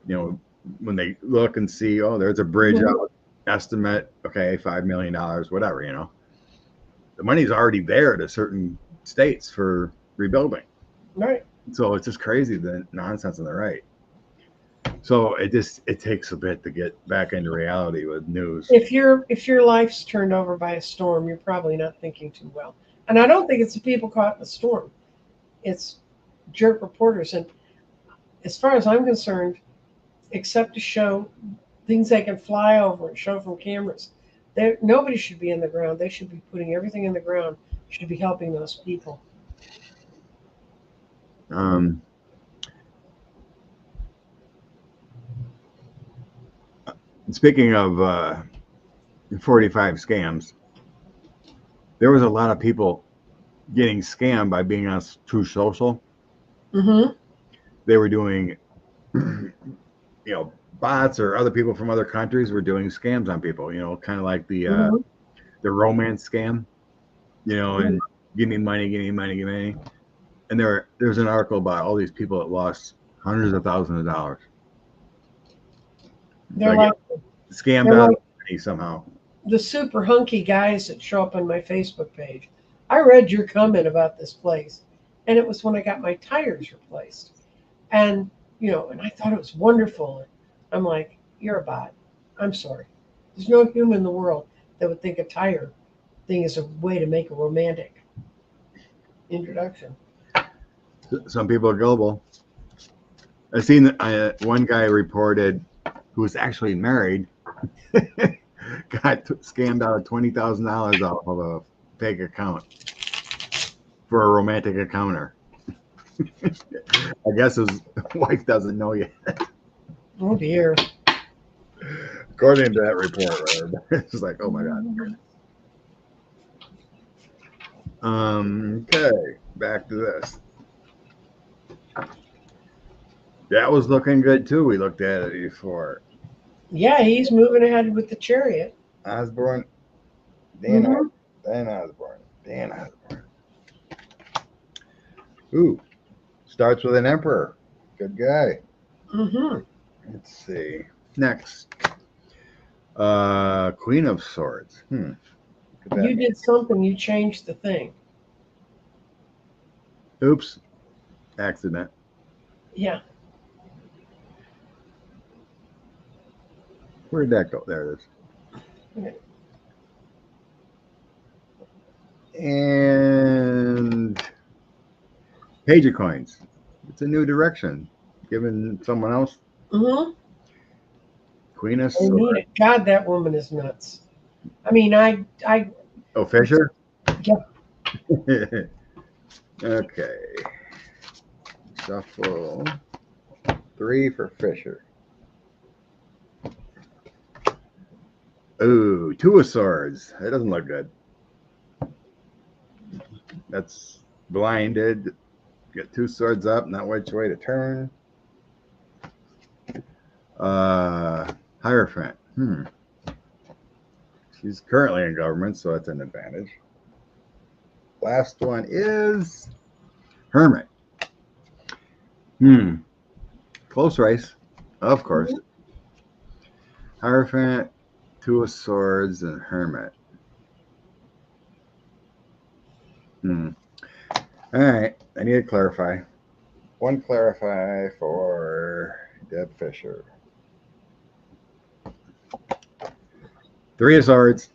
When they look and see, oh, there's a bridge Mm-hmm. out estimate, okay, $5 million, whatever, the money's already there to certain states for rebuilding. Right. So it's just crazy, the nonsense on the right. So it takes a bit to get back into reality with news. If your life's turned over by a storm, you're probably not thinking too well. And I don't think it's the people caught in the storm. It's jerk reporters. And as far as I'm concerned, except to show things they can fly over and show from cameras, nobody should be in the ground. They should be putting everything in the ground. Should be helping those people. Um, Speaking of 45 scams, there was a lot of people getting scammed by being on True Social. Mm-hmm. They were doing, bots or other people from other countries were doing scams on people. Kind of like Mm-hmm. the romance scam. And give me money, give me money, give me money. And there's an article about all these people that lost hundreds of thousands of dollars. They're like Scammed they're out like of money somehow. the super hunky guys that show up on my Facebook page. I read your comment about this place, and it was when I got my tires replaced. And and I thought it was wonderful. I'm like, you're a bot. I'm sorry. There's no human in the world that would think a tire thing is a way to make a romantic introduction. Some people are gullible. I seen one guy reported who was actually married got scammed out of $20,000 off of a fake account for a romantic encounter. I guess his wife doesn't know yet. Oh dear. According to that report, right? It's like, oh my God. Okay, back to this. That was looking good too. We looked at it before. Yeah, he's moving ahead with the Chariot. Osborne, Mhm. Dan Osborne. Ooh, starts with an emperor. Good guy. Mhm. Let's see. Next. Queen of Swords. You did something. You changed the thing. Oops. Accident. Yeah. Where'd that go? There it is. Okay. And Page of Coins. It's a new direction. Given someone else. Mhm. Queen of I need Swords. it. God, that woman is nuts. I mean, I. Oh, Fisher? Yeah. Okay. Shuffle. 3 for Fisher. Ooh, 2 of Swords. That doesn't look good. That's blinded. Get 2 swords up, not which way to turn. Hierophant. She's currently in government, so that's an advantage. Last one is Hermit. Close race, of course. Hierophant, 2 of Swords, and Hermit. All right, I need to clarify. 1 clarify for Deb Fisher. 3 of Swords.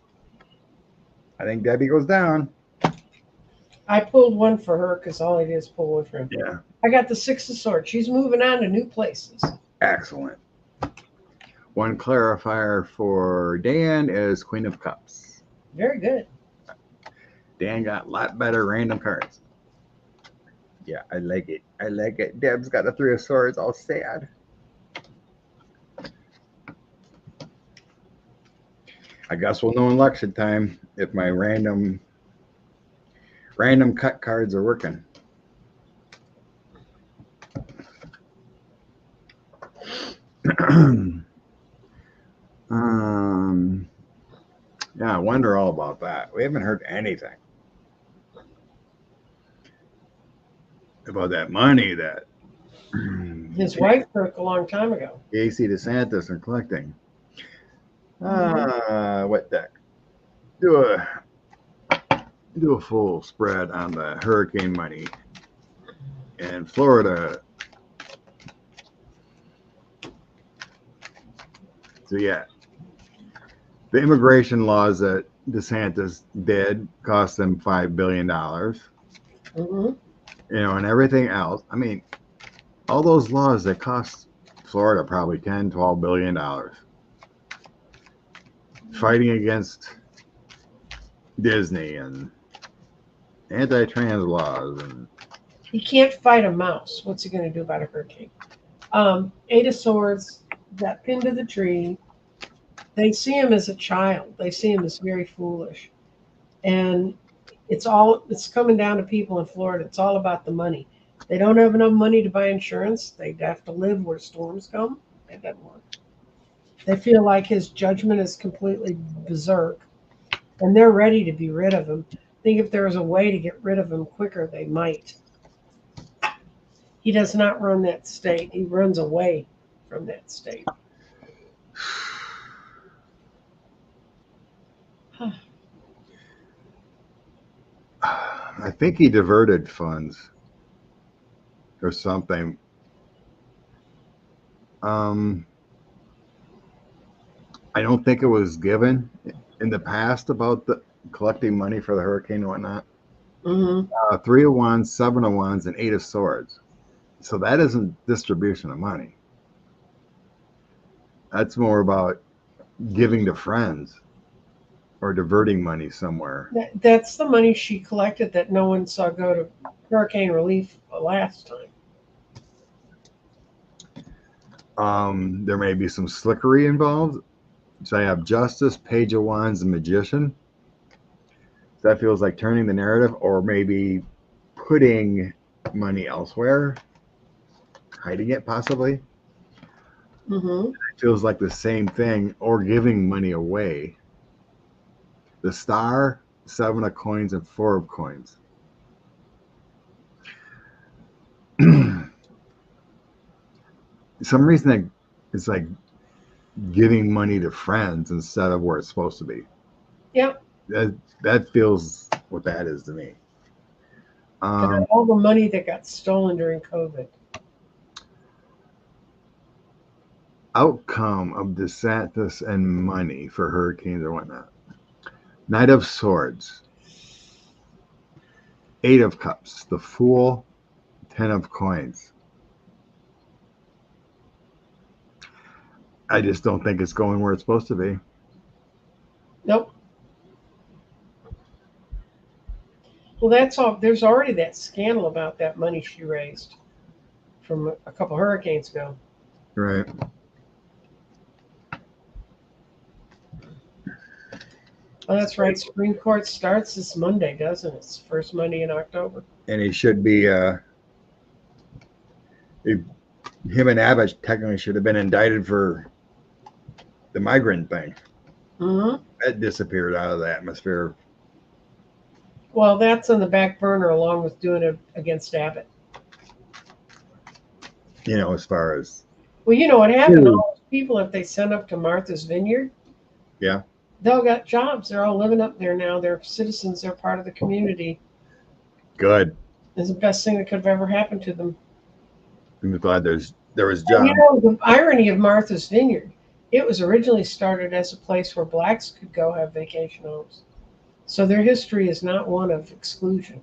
I think Debbie goes down. I pulled one for her because all I did is pull one for him. Yeah. I got the 6 of Swords. She's moving on to new places. Excellent. 1 clarifier for Dan is Queen of Cups. Very good. Dan got a lot better random cards. Yeah, I like it. I like it. Deb's got a 3 of Swords, all sad. I guess we'll know in election time if my random cut cards are working. Yeah, I wonder all about that. We haven't heard anything about that money that His wife took a long time ago. AC DeSantis are collecting. What deck? Do a full spread on the hurricane money in Florida. So yeah, the immigration laws that DeSantis did cost them $5 billion. And everything else. I mean, all those laws that cost Florida probably $10-12 billion. Fighting against Disney and anti-trans laws. And he can't fight a mouse. What's he going to do about a hurricane? 8 of Swords, that pinned to the tree. They see him as a child. They see him as very foolish. And it's coming down to people in Florida. It's all about the money. They don't have enough money to buy insurance. They have to live where storms come. It doesn't work. They feel like his judgment is completely berserk, and they're ready to be rid of him. I think if there was a way to get rid of him quicker, they might. He does not run that state. He runs away from that state. I think he diverted funds or something. I don't think it was given in the past about the collecting money for the hurricane and whatnot. 3 of Wands, 7 of Wands, and 8 of Swords. So that isn't distribution of money. That's more about giving to friends or diverting money somewhere. That's the money she collected that no one saw go to hurricane relief last time. There may be some slickery involved. So I have Justice, Page of Wands, and Magician. That feels like turning the narrative, or maybe putting money elsewhere, hiding it possibly. Mm-hmm. It feels like the same thing, or giving money away. The Star, 7 of coins, and 4 of coins. Some reason that it's like giving money to friends instead of where it's supposed to be. Yep. That feels what that is to me. And all the money that got stolen during COVID. Outcome of DeSantis and money for hurricanes or whatnot. Knight of Swords. 8 of Cups. The Fool. 10 of Coins. I just don't think it's going where it's supposed to be. Nope. Well, that's all. There's already that scandal about that money she raised from a couple hurricanes ago. Right. Oh, that's right. Supreme Court starts this Monday, doesn't it? It's first Monday in October. And he should be, him and Abbott technically should have been indicted for the migrant thing. Mm-hmm. That disappeared out of the atmosphere. Well, that's on the back burner along with doing it against Abbott. You know, as far as. Well, you know what happened? All those people, if they sent up to Martha's Vineyard, Yeah. they all got jobs. They're all living up there now. They're citizens. They're part of the community. Good. It's the best thing that could have ever happened to them. I'm glad there was jobs. You know, the irony of Martha's Vineyard, it was originally started as a place where blacks could go have vacation homes. So their history is not one of exclusion.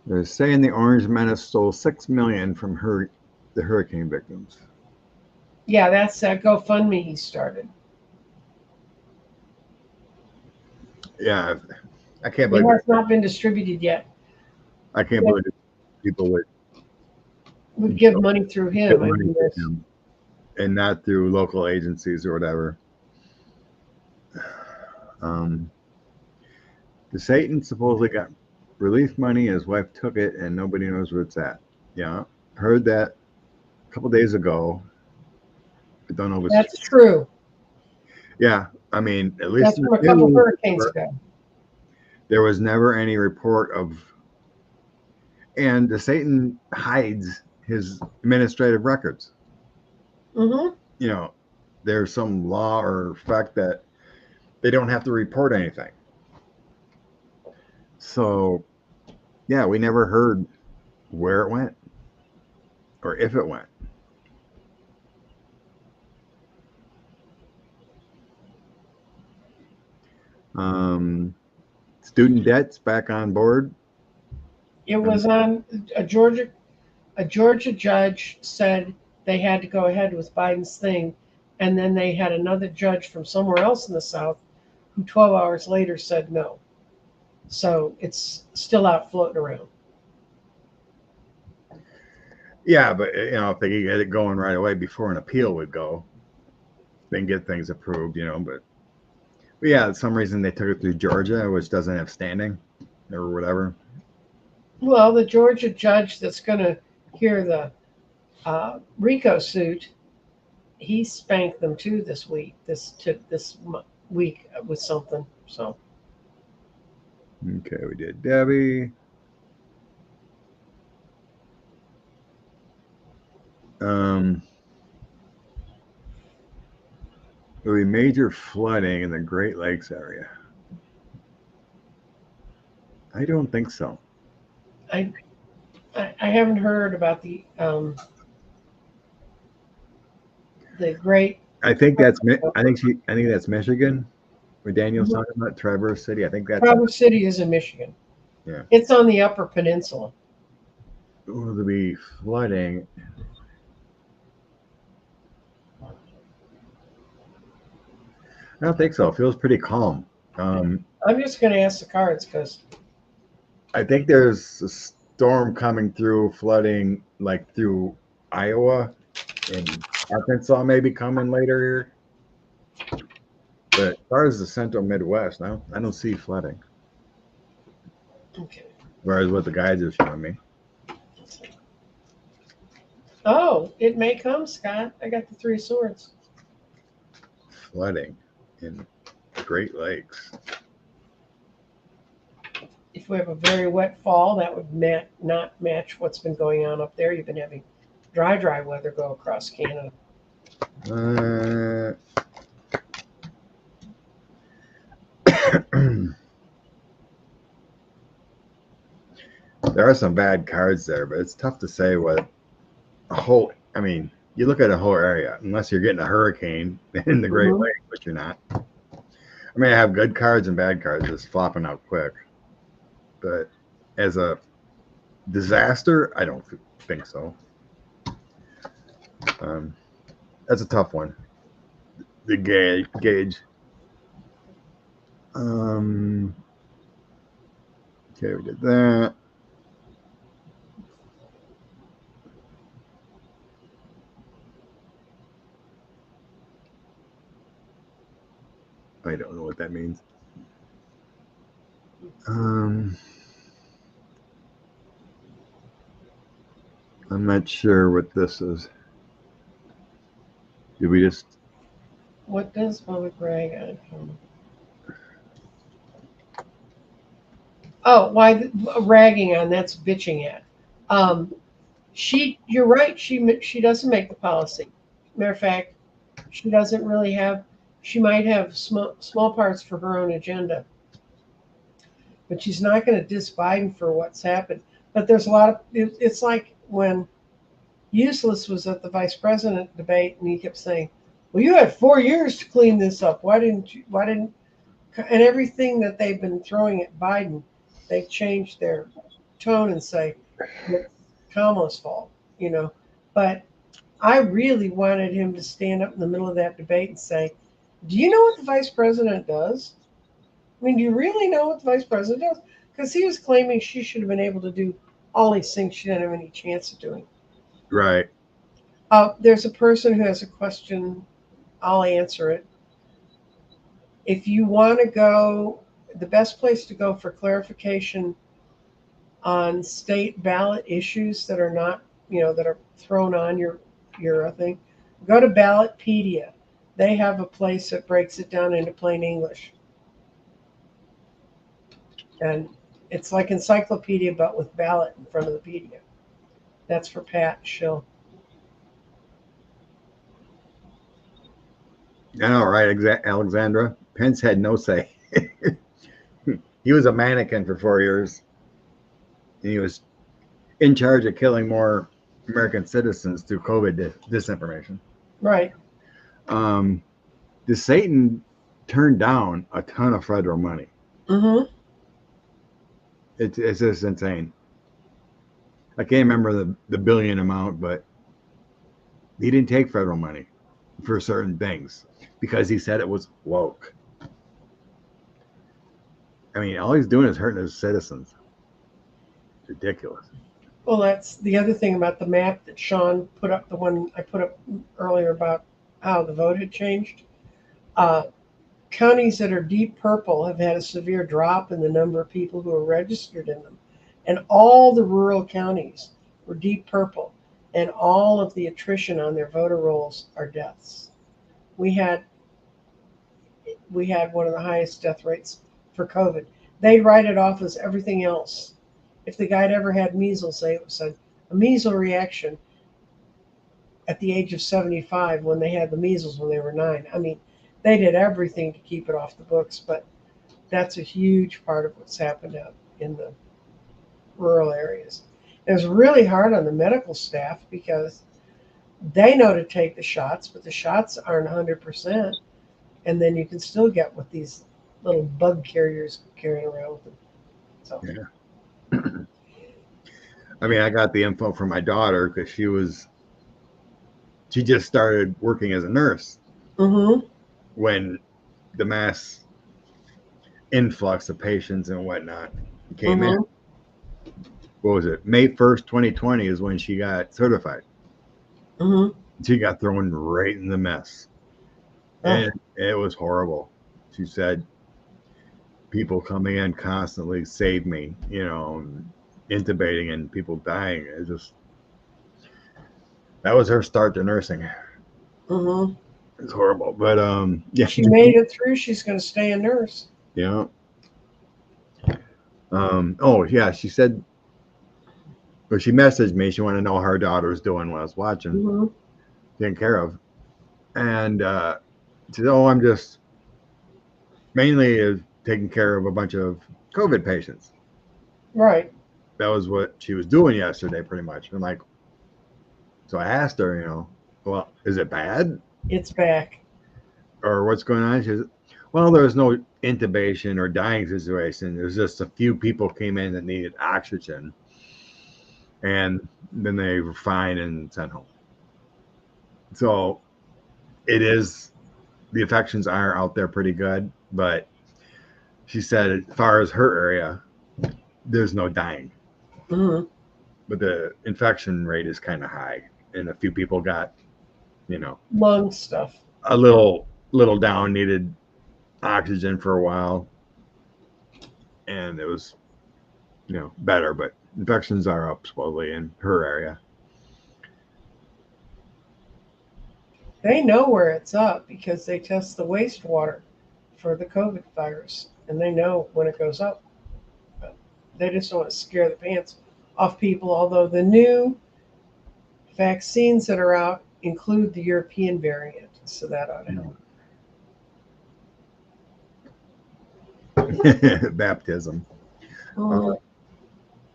They're saying the Orange Menace stole $6 million from the hurricane victims. Yeah, that's that GoFundMe he started. Yeah, I can't It believe has not been distributed yet. I can't believe people would give money through him. give money to him and not through local agencies or whatever. The Satan supposedly got relief money. His wife took it, and nobody knows where it's at. Yeah, heard that a couple days ago. I don't know if it's That's true. Yeah, I mean, at least that's from a couple hurricanes ago. There was never any report of, and the Satan hides his administrative records. Mm-hmm. You know, there's some law or fact that they don't have to report anything. So, yeah, we never heard where it went or if it went. Student debt's back on board. It was on a Georgia judge said they had to go ahead with Biden's thing, and then they had another judge from somewhere else in the South who 12 hours later said no. So it's still out floating around. Yeah, but you know, if they could get it going right away before an appeal would go, then get things approved, you know. But yeah, for some reason they took it through Georgia, which doesn't have standing or whatever. Well, the Georgia judge that's going to hear the RICO suit, he spanked them too this week. This week with something. So. Okay, we did Debbie. There'll be major flooding in the Great Lakes area. I don't think so. I haven't heard about the great. I think that's Michigan, where Daniel's talking about Traverse City. I think that's Traverse City is in Michigan. Yeah, it's on the Upper Peninsula. Will there be flooding? I don't think so. It feels pretty calm. I'm just going to ask the cards because I think there's a storm coming through, flooding like through Iowa and Arkansas may be coming later here. But as far as the central Midwest, I don't see flooding. Okay. Whereas what the guys are showing me. Oh, it may come, Scott. I got the 3 of Swords. Flooding in Great Lakes. If we have a very wet fall, that would not match what's been going on up there. You've been having dry weather go across Canada. There are some bad cards there, but it's tough to say what a whole. I mean, you look at a whole area, unless you're getting a hurricane in the Great Lakes, but you're not. I mean, I have good cards and bad cards just flopping out quick. But as a disaster, I don't think so. That's a tough one. The gauge. Okay, we did that. I don't know what that means. I'm not sure what this is. Did we just... What does public rag on? Oh, why ragging on? That's bitching at. You're right. She doesn't make the policy. Matter of fact, she doesn't really have. She might have small parts for her own agenda, but she's not going to diss Biden for what's happened. But there's a lot of. It's like when Useless was at the vice president debate, and he kept saying, "Well, you had 4 years to clean this up. Why didn't you? Why didn't?" And everything that they've been throwing at Biden, they've changed their tone and say it's Kamala's fault, But I really wanted him to stand up in the middle of that debate and say, "Do you know what the vice president does? I mean, do you really know what the vice president does?" Because he was claiming she should have been able to do all these things she didn't have any chance of doing. Right. There's a person who has a question. I'll answer it. If you want to go, the best place to go for clarification on state ballot issues that are not, that are thrown on your thing, go to Ballotpedia. They have a place that breaks it down into plain English. And it's like encyclopedia, but with ballot in front of the pedia. That's for Pat Schill. I know, right, Alexandra? Pence had no say. He was a mannequin for 4 years. And he was in charge of killing more American citizens through COVID disinformation. Right. Satan turned down a ton of federal money. Mm-hmm. It's just insane. I can't remember the billion amount, but he didn't take federal money for certain things because he said it was woke. I mean, all he's doing is hurting his citizens. It's ridiculous. Well, that's the other thing about the map that Sean put up, the one I put up earlier about how the vote had changed. Counties that are deep purple have had a severe drop in the number of people who are registered in them. And all the rural counties were deep purple. And all of the attrition on their voter rolls are deaths. We had one of the highest death rates for COVID. They write it off as everything else. If the guy had ever had measles, they said a measles reaction at the age of 75 when they had the measles when they were 9. I mean, they did everything to keep it off the books, but that's a huge part of what's happened out in the rural areas. It was really hard on the medical staff because they know to take the shots, but the shots aren't 100%. And then you can still get with these little bug carriers carrying around with them. So. Yeah. I mean, I got the info from my daughter because she just started working as a nurse. Mm-hmm. When the mass influx of patients and whatnot came in. What was it? May 1st, 2020 is when she got certified. Mm-hmm. She got thrown right in the mess. And it was horrible. She said, people coming in constantly saved me, intubating and people dying. That was her start to nursing. Mm-hmm. It's horrible. But yeah. She made it through. She's going to stay a nurse. Yeah. Oh yeah, she said, or she messaged me. She wanted to know how her daughter was doing when I was watching, Mm-hmm. taking care of. And she said, "Oh, I'm just mainly taking care of a bunch of COVID patients." Right. That was what she was doing yesterday, pretty much. I'm like, so I asked her, well, is it bad It's back. or what's going on? She says, well, there was no intubation or dying situation. There's just a few people came in that needed oxygen, and then they were fine and sent home. So it is, the infections are out there pretty good, but she said as far as her area, there's no dying. Mm-hmm. But the infection rate is kind of high, and a few people got, lung stuff. a little down, needed oxygen for a while, and it was, better. But infections are up slowly in her area. They know where it's up because they test the wastewater for the COVID virus, and they know when it goes up. But they just don't want to scare the pants off people. Although the new vaccines that are out include the European variant, so that ought to help. Baptism.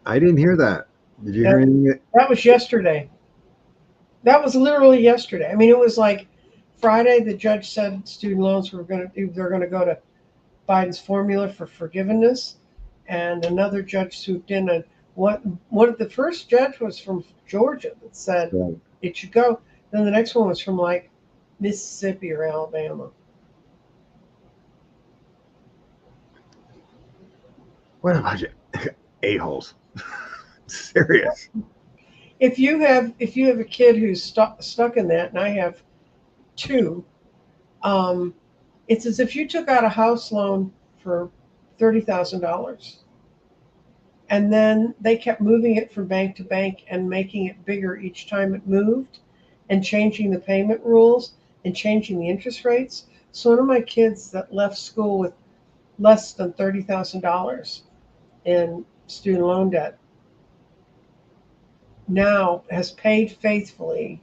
I didn't hear that. Did you hear anything? That was yesterday. That was literally yesterday. I mean, it was like Friday. The judge said student loans they're going to go to Biden's formula for forgiveness, and another judge swooped in, and one of the first judge was from Georgia that said it should go. Then the next one was from like Mississippi or Alabama. What about you? A-holes. Serious. If you have a kid who's stuck in that, and I have two, it's as if you took out a house loan for $30,000, and then they kept moving it from bank to bank and making it bigger each time it moved, and changing the payment rules and changing the interest rates. So one of my kids that left school with less than $30,000 in student loan debt now has paid faithfully,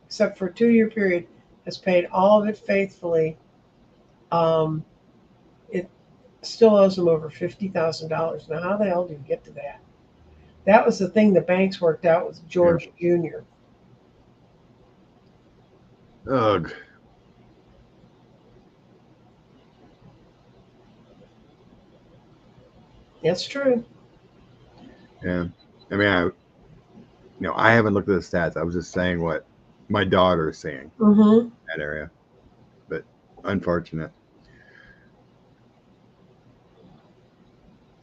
except for a 2-year period, has paid all of it faithfully. It still owes them over $50,000. Now, how the hell do you get to that? That was the thing the banks worked out with George Jr. Ugh. That's true. Yeah. I mean, I haven't looked at the stats. I was just saying what my daughter is seeing in that area. But unfortunate.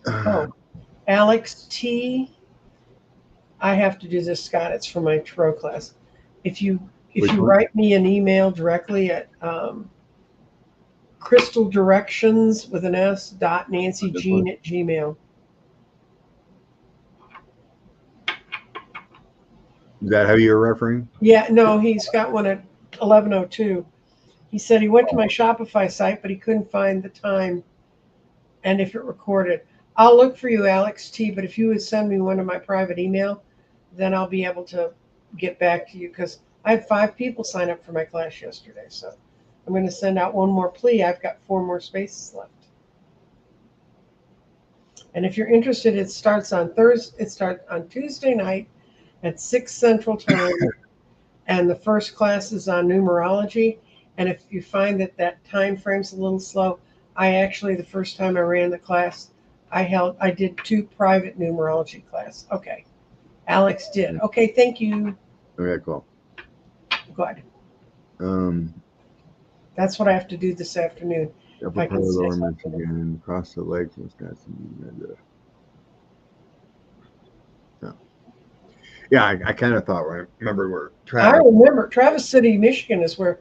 Oh, Alex T. I have to do this, Scott. It's for my tarot class. If you write me an email directly at crystal directions with an S .nancyjean@gmail. Is that how you're referring? Yeah, no, he's got one at 11:02. He said he went to my Shopify site, but he couldn't find the time and if it recorded. I'll look for you, Alex T. But if you would send me one of my private email, then I'll be able to get back to you, because I had 5 people sign up for my class yesterday. So I'm going to send out one more plea. I've got 4 more spaces left. And if you're interested, it starts on Tuesday night at 6 Central Time, and the first class is on numerology. And if you find that time frame's a little slow, the first time I ran the class, I did 2 private numerology class. Okay. Alex did. Okay, thank you. Okay, cool. Good. That's what I have to do this afternoon. Upper part of Lower Michigan, across the lakes, Wisconsin. Yeah, I kind of thought. Remember where I Travis? remember Traverse City, Michigan is where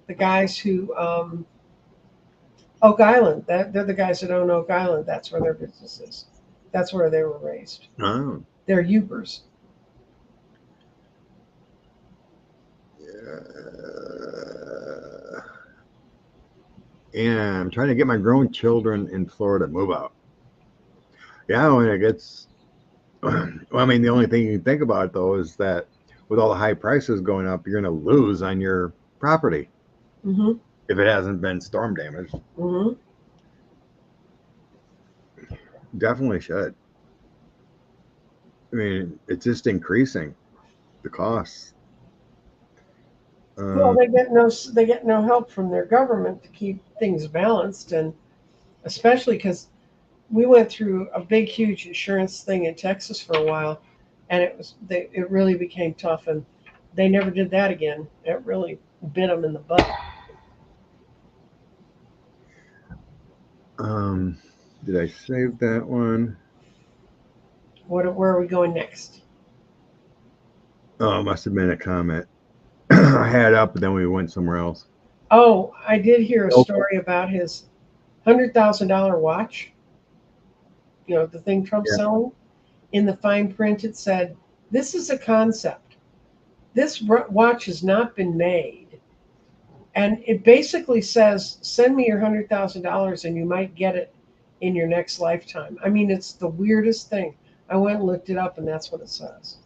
the guys who Oak Island, they're the guys that own Oak Island. That's where their business is. That's where they were raised. Oh, They're Ubers. yeah. I'm trying to get my grown children in Florida to move out. Yeah, when it gets. Well, I mean, the only thing you can think about though is that with all the high prices going up, you're going to lose on your property Mm-hmm. if it hasn't been storm damaged. Mm-hmm. Definitely should. I mean, it's just increasing the costs. Well, Uh, they get no help from their government to keep things balanced, and especially because we went through a big, huge insurance thing in Texas for a while, and it really became tough, and they never did that again. It really bit them in the butt. um, did I save that one? Where are we going next? Oh, it must have been a comment I had up, but then we went somewhere else. Oh, I did hear a Nope. story about his $100,000 watch. You know, the thing Trump's Yeah. selling. In the fine print, it said, "This is a concept. This watch has not been made." And it basically says, "Send me your $100,000 and you might get it in your next lifetime." I mean, it's the weirdest thing. I went and looked it up, and that's what it says.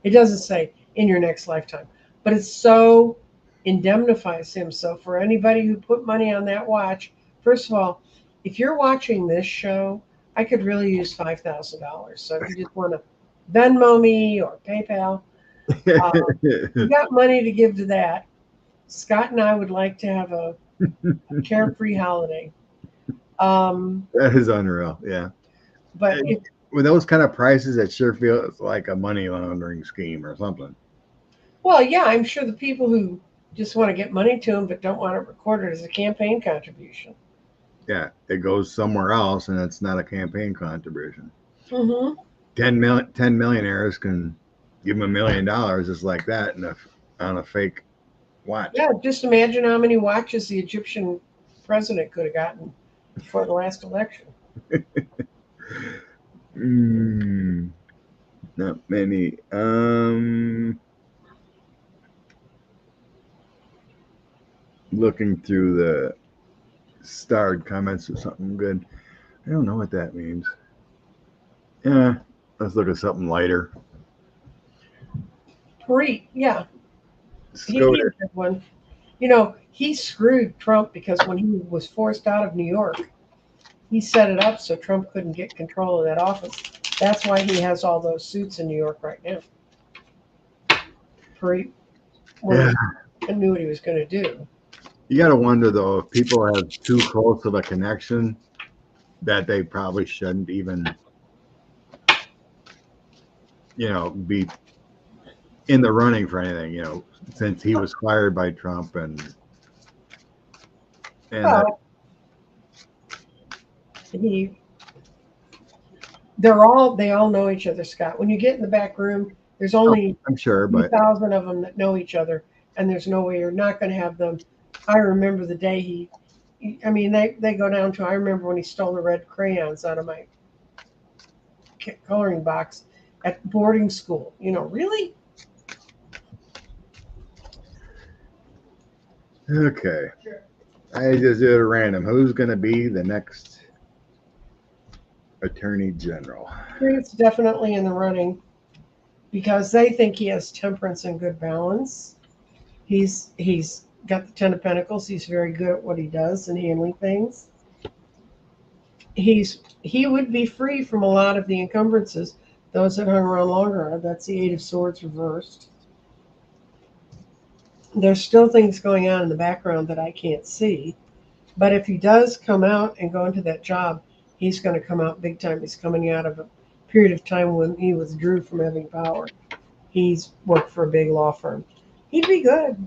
It doesn't say in your next lifetime, but it so indemnifies him. So for anybody who put money on that watch, first of all, if you're watching this show, I could really use $5,000. So if you just want to Venmo me or PayPal, you got money to give to that. Scott and I would like to have a carefree holiday. Um, That is unreal. Yeah. but And if with those kind of prices, it sure feels like a money laundering scheme or something. Well, yeah, I'm sure the people who just want to get money to them but don't want it recorded as a campaign contribution. Yeah, it goes somewhere else, and it's not a campaign contribution. Mm-hmm. 10 millionaires can give them $1 million just like that, and on a fake watch. Yeah, just imagine how many watches the Egyptian president could have gotten before the last election. Mm, not many. Looking through the starred comments or something good. I don't know what that means. Yeah, let's look at something lighter. Preet, yeah, he Scooter. a good one. You know, he screwed Trump because when he was forced out of New York, he set it up so Trump couldn't get control of that office. That's why he has all those suits in New York right now. Preet Yeah, knew what he was going to do. you got to wonder though if people have too close of a connection that they probably shouldn't even, be in the running for anything. Since he was fired by Trump and Well, he they all know each other, Scott. When you get in the back room, there's oh, only I'm sure, a few but thousand of them that know each other, and there's no way you're not going to have them. I remember the day I mean, they go down to, I remember when he stole the red crayons out of my coloring box at boarding school. You know, really? okay. I just did a random. Who's going to be the next attorney general? It's definitely in the running because they think he has temperance and good balance. He's got the Ten of Pentacles. He's very good at what he does and handling things. He would be free from a lot of the encumbrances. Those that hung around longer. That's the Eight of Swords reversed. There's still things going on in the background that I can't see. But if he does come out and go into that job, he's going to come out big time. He's coming out of a period of time when he withdrew from having power. He's worked for a big law firm. He'd be good.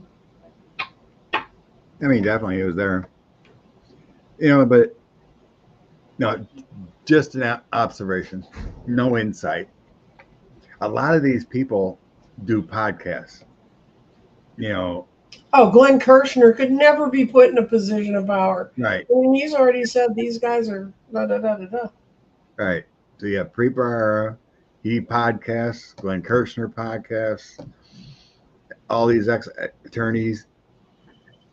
I mean, definitely he was there. But no, just an observation, no insight. a lot of these people do podcasts. You know, Oh, Glenn Kirshner could never be put in a position of power. right, I mean, he's already said these guys are da da da da da. right. So you have Preet Bharara, he podcasts, Glenn Kirshner podcasts, all these ex-attorneys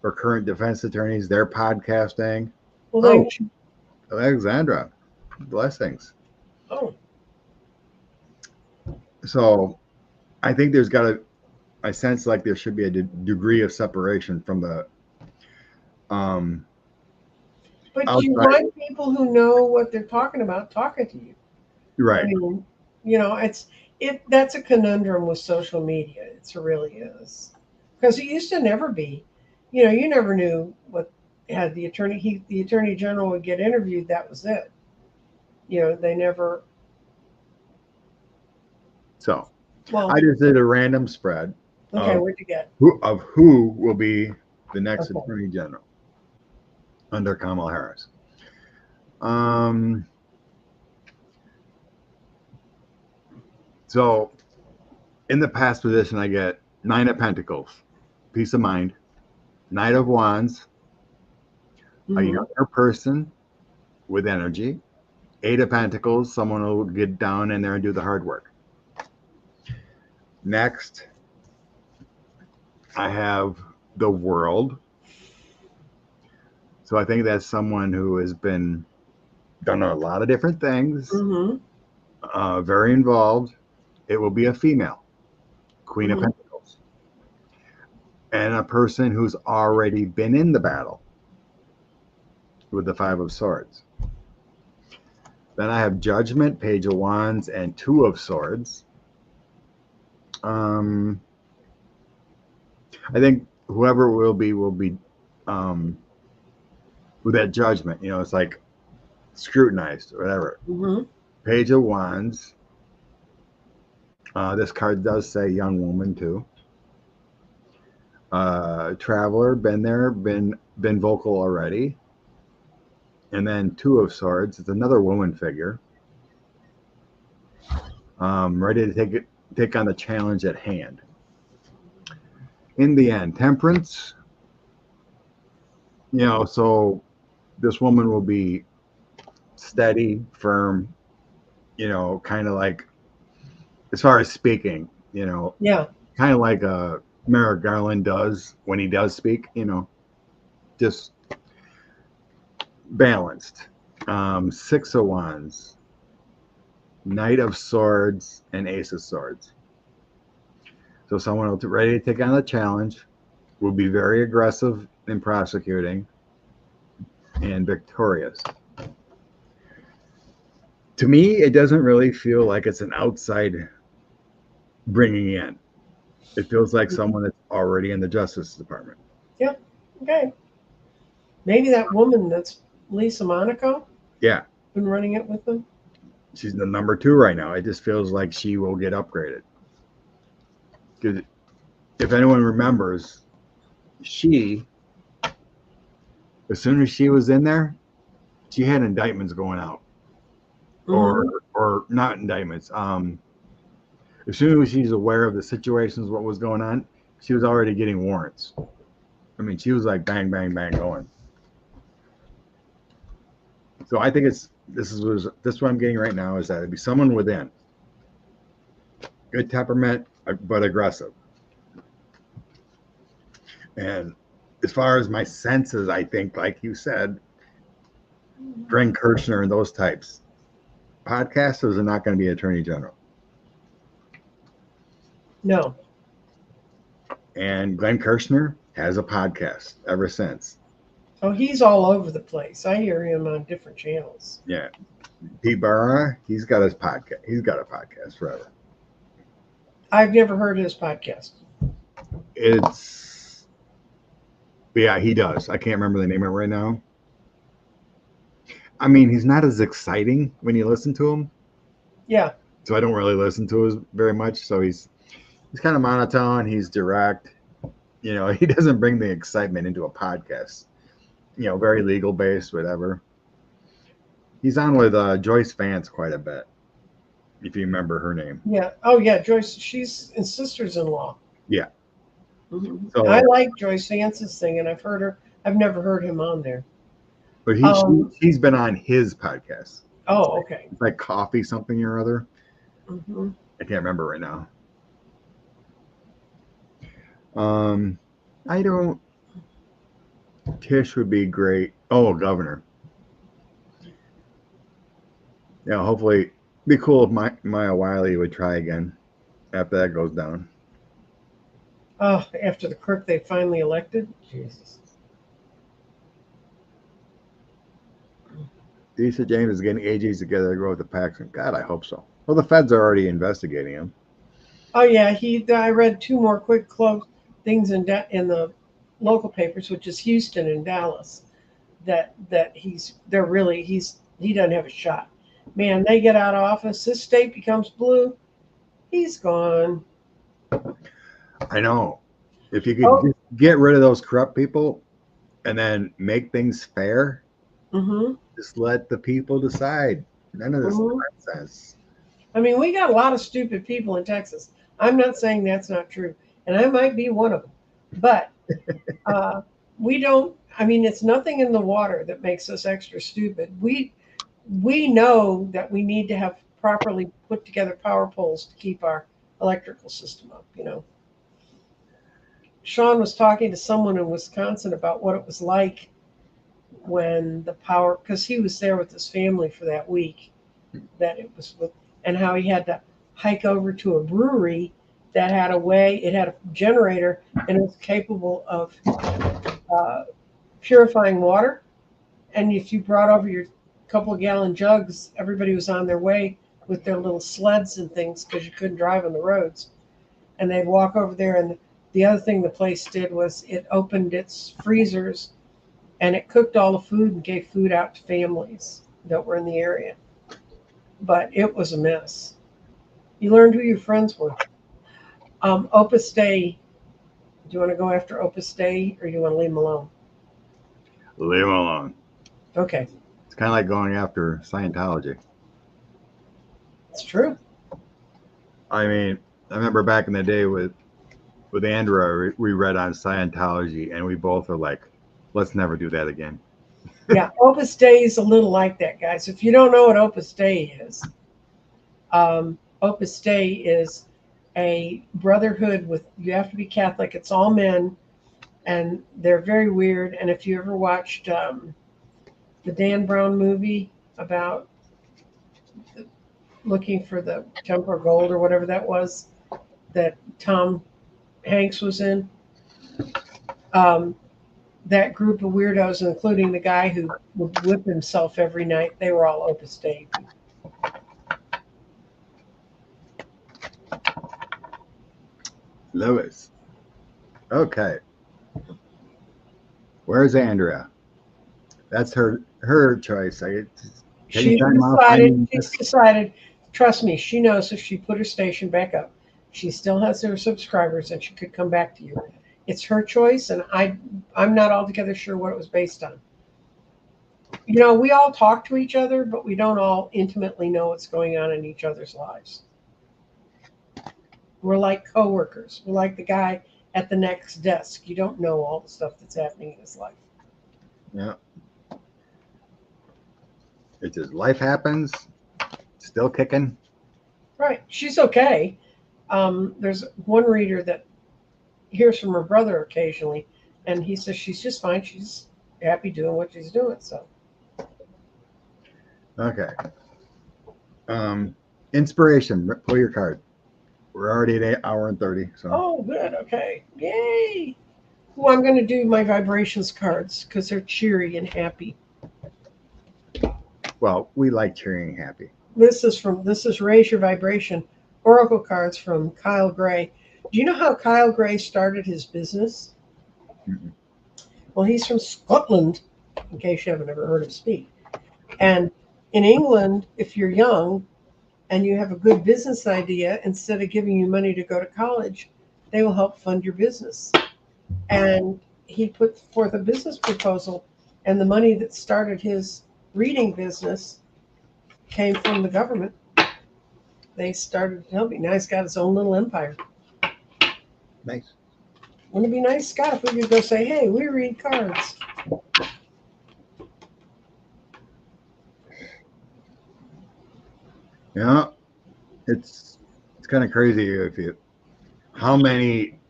or current defense attorneys, they're podcasting. Well, then, Alexandra, blessings. oh, So I think there's got to, I sense like there should be a degree of separation from the but outside. you want people who know what they're talking about talking to you. Right. I mean, that's a conundrum with social media. It really is, because it used to never be. You never knew what had the attorney general would get interviewed. That was it. They never. So Well, I just did a random spread. okay, where'd you get? Who will be the next Okay. attorney general under Kamala Harris. So in the past position, I get Nine of Pentacles, peace of mind, Knight of Wands, a younger person with energy, Eight of Pentacles, someone who will get down in there and do the hard work. Next, I have the World. So I think that's someone who has done a lot of different things, very involved. It will be a female, Queen of Pentacles, and a person who's already been in the battle with the Five of Swords. Then I have Judgment, Page of Wands, and Two of Swords. I think whoever it will be with that Judgment. It's like scrutinized or whatever. Page of Wands. This card does say young woman too. Traveler, been there, been vocal already. And then Two of Swords. It's another woman figure. Ready to take on the challenge at hand. In the end, Temperance. So this woman will be steady, firm, kind of like, as far as speaking, Yeah. kind of like Merrick Garland does when he does speak, just balanced. Six of Wands, Knight of Swords, and Ace of Swords. So someone else ready to take on the challenge, will be very aggressive in prosecuting, and victorious. To me, it doesn't really feel like it's an outside bringing in. It feels like someone that's already in the Justice Department. Yep. Okay. Maybe that woman that's Lisa Monaco. Yeah. Been running it with them. She's the number 2 right now. It just feels like she will get upgraded. Because if anyone remembers, she, as soon as she was in there, she had indictments going out. Or not indictments. As soon as she's aware of the situations, what was going on, she was already getting warrants. I mean, she was like bang, bang, bang going. So I think this is what I'm getting right now, is that it'd be someone within. Good temperament, but aggressive. And as far as my senses, I think, like you said, Glenn Kirshner and those types, podcasters are not going to be attorney general. No. And Glenn Kirshner has a podcast ever since. Oh, he's all over the place. I hear him on different channels. Yeah. Preet Bharara, he's got his podcast. He's got a podcast forever. I've never heard his podcast. Yeah, he does. I can't remember the name of it right now. I mean, he's not as exciting when you listen to him. Yeah. So I don't really listen to his very much. So he's kind of monotone. He's direct. He doesn't bring the excitement into a podcast. Very legal based, whatever. He's on with Joyce Vance quite a bit. if you remember her name. Yeah. Oh, yeah, Joyce. She's his sister's-in-law. Yeah. So I like Joyce Vance's thing, and I've heard her. I've never heard him on there. But she's been on his podcast. Oh, okay. It's like Coffee something or other. Mm-hmm. I can't remember right now. I don't. Tish would be great. Oh, Governor. Yeah, hopefully, be cool if Maya Wiley would try again after that goes down. Oh, after the crook they finally elected? Jesus. Lisa James is getting AGs together to grow with the Paxton. God, I hope so. Well, the feds are already investigating him. Oh, yeah. I read two more quick close things in the local papers, which is Houston and Dallas, that he doesn't have a shot. Man, they get out of office, this state becomes blue, he's gone. I know. If you could just get rid of those corrupt people and then make things fair, just let the people decide. None of this nonsense. I mean, we got a lot of stupid people in Texas. I'm not saying that's not true, and I might be one of them. But we don't. I mean, it's nothing in the water that makes us extra stupid. We know that we need to have properly put together power poles to keep our electrical system up. Sean was talking to someone in Wisconsin about what it was like when the power, because he was there with his family for that week that it was with, and how he had to hike over to a brewery that had it had a generator and it was capable of purifying water. And if you brought over your couple of gallon jugs, everybody was on their way with their little sleds and things because you couldn't drive on the roads. And they'd walk over there. And the other thing the place did was it opened its freezers and it cooked all the food and gave food out to families that were in the area. But it was a mess. You learned who your friends were. Opus Dei. Do you want to go after Opus Dei or do you want to leave them alone? Leave them alone. Okay. It's kind of like going after Scientology. It's true. I mean, I remember back in the day with Andrew, we read on Scientology, and we both were like, let's never do that again. Yeah, Opus Dei is a little like that, guys. If you don't know what Opus Dei is, Opus Dei is a brotherhood you have to be Catholic. It's all men, and they're very weird. And if you ever watched the Dan Brown movie about looking for the temple of gold or whatever that was, that Tom Hanks was in, that group of weirdos, including the guy who would whip himself every night, they were all Opus Dei. Lewis. Okay. Where's Andrea? That's her choice. She's decided, trust me, she knows if she put her station back up, she still has her subscribers and she could come back to you. It's her choice, and I'm not altogether sure what it was based on. We all talk to each other, but we don't all intimately know what's going on in each other's lives. We're like coworkers. We're like the guy at the next desk. You don't know all the stuff that's happening in his life. Yeah. It's just life happens. Still kicking. Right. She's okay. There's one reader that hears from her brother occasionally, and he says she's just fine. She's happy doing what she's doing. So. Okay. Inspiration. Pull your card. We're already at 1 hour and 30. So. Oh, good. Okay. Yay. Well, I'm going to do my vibrations cards because they're cheery and happy. Well, we like cheery and happy. This is Raise Your Vibration Oracle cards from Kyle Gray. Do you know how Kyle Gray started his business? Mm-hmm. Well, he's from Scotland, in case you haven't ever heard him speak. And in England, if you're young and you have a good business idea, instead of giving you money to go to college, they will help fund your business. And he put forth a business proposal, and the money that started his reading business came from the government. they started to help me. Now he's got his own little empire. Nice. Wouldn't it be nice, Scott, if we could go say, hey, we read cards? Yeah, it's kind of crazy if you how many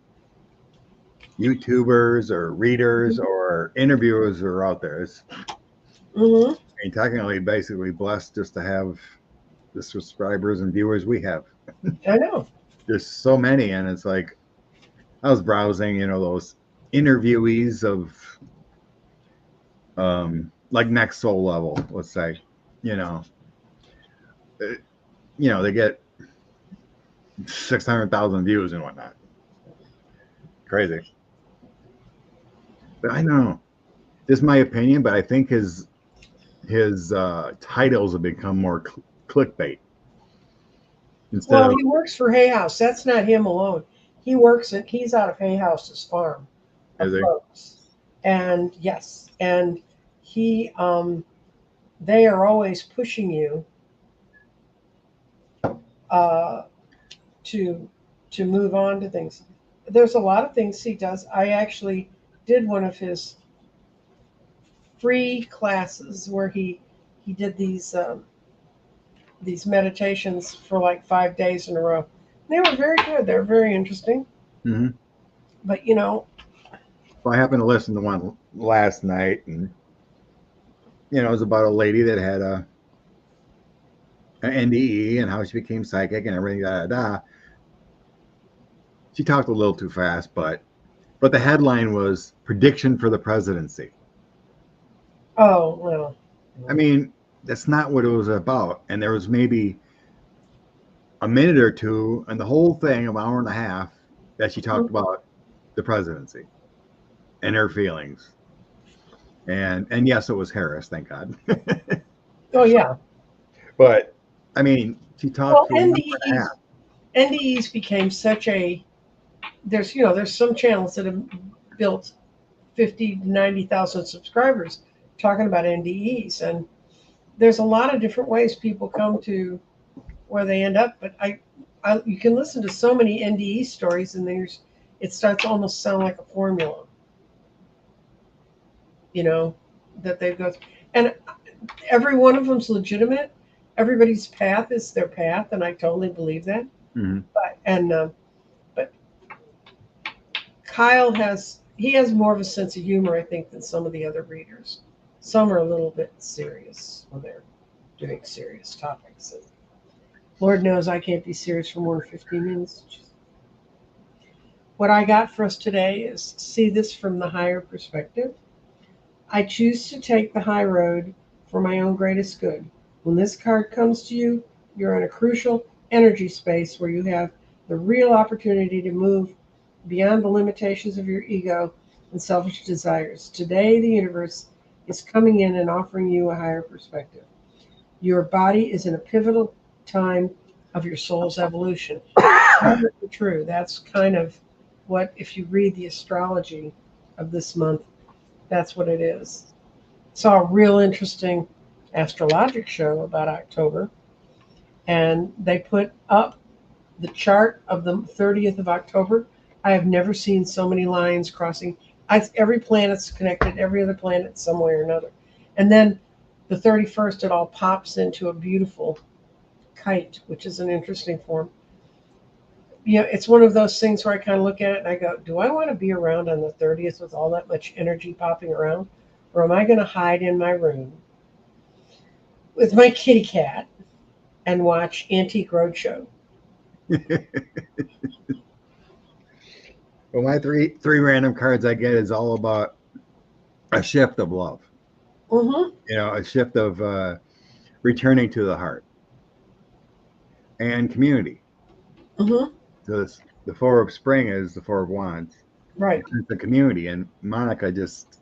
YouTubers or readers or interviewers are out there. It's, Mm-hmm. I mean, technically, basically blessed just to have the subscribers and viewers we have. I know. There's so many, and it's like I was browsing, those interviewees of like Next Soul Level, let's say, you know, they get 600,000 views and whatnot. Crazy. But I know this is my opinion, but I think his titles have become more clickbait. Well, he works for Hay House. That's not him alone. He's out of Hay House's farm of folks. And yes, and he they are always pushing you to move on to things. There's a lot of things he does. I actually did one of his free classes where he did these meditations for like 5 days in a row. They were very good. They were very interesting. Mm-hmm. But I happened to listen to one last night, and it was about a lady that had an NDE and how she became psychic and everything. She talked a little too fast, but the headline was prediction for the presidency. Oh well. I mean, that's not what it was about. And there was maybe a minute or two, and the whole thing, an hour and a half, that she talked about the presidency and her feelings. And yes, it was Harris, thank God. Oh yeah. But I mean, she talked for an hour and a half. NDEs became such a there's some channels that have built 50 to 90,000 subscribers talking about NDEs, and there's a lot of different ways people come to where they end up. But you can listen to so many NDE stories, and then it starts to almost sound like a formula, that they go through. And every one of them's legitimate. Everybody's path is their path, and I totally believe that. Mm-hmm. But Kyle has more of a sense of humor, I think, than some of the other readers. Some are a little bit serious when they're doing serious topics. And Lord knows I can't be serious for more than 15 minutes. What I got for us today is see this from the higher perspective. I choose to take the high road for my own greatest good. When this card comes to you, you're in a crucial energy space where you have the real opportunity to move beyond the limitations of your ego and selfish desires. Today, the universe is coming in and offering you a higher perspective. Your body is in a pivotal time of your soul's evolution. True. That's kind of what, if you read the astrology of this month, that's what it is. Saw a real interesting astrologic show about October, and they put up the chart of the 30th of October. I have never seen so many lines crossing. Every planet's connected, every other planet some way or another. And then the 31st, it all pops into a beautiful kite, which is an interesting form. It's one of those things where I kind of look at it and I go, do I want to be around on the 30th with all that much energy popping around? Or am I going to hide in my room with my kitty cat and watch Antique Roadshow? Well, my three random cards I get is all about a shift of love. Mm-hmm. A shift of returning to the heart and community. Mm-hmm. So the Four of Spring is the Four of Wands. Right. It's the community, and Monica just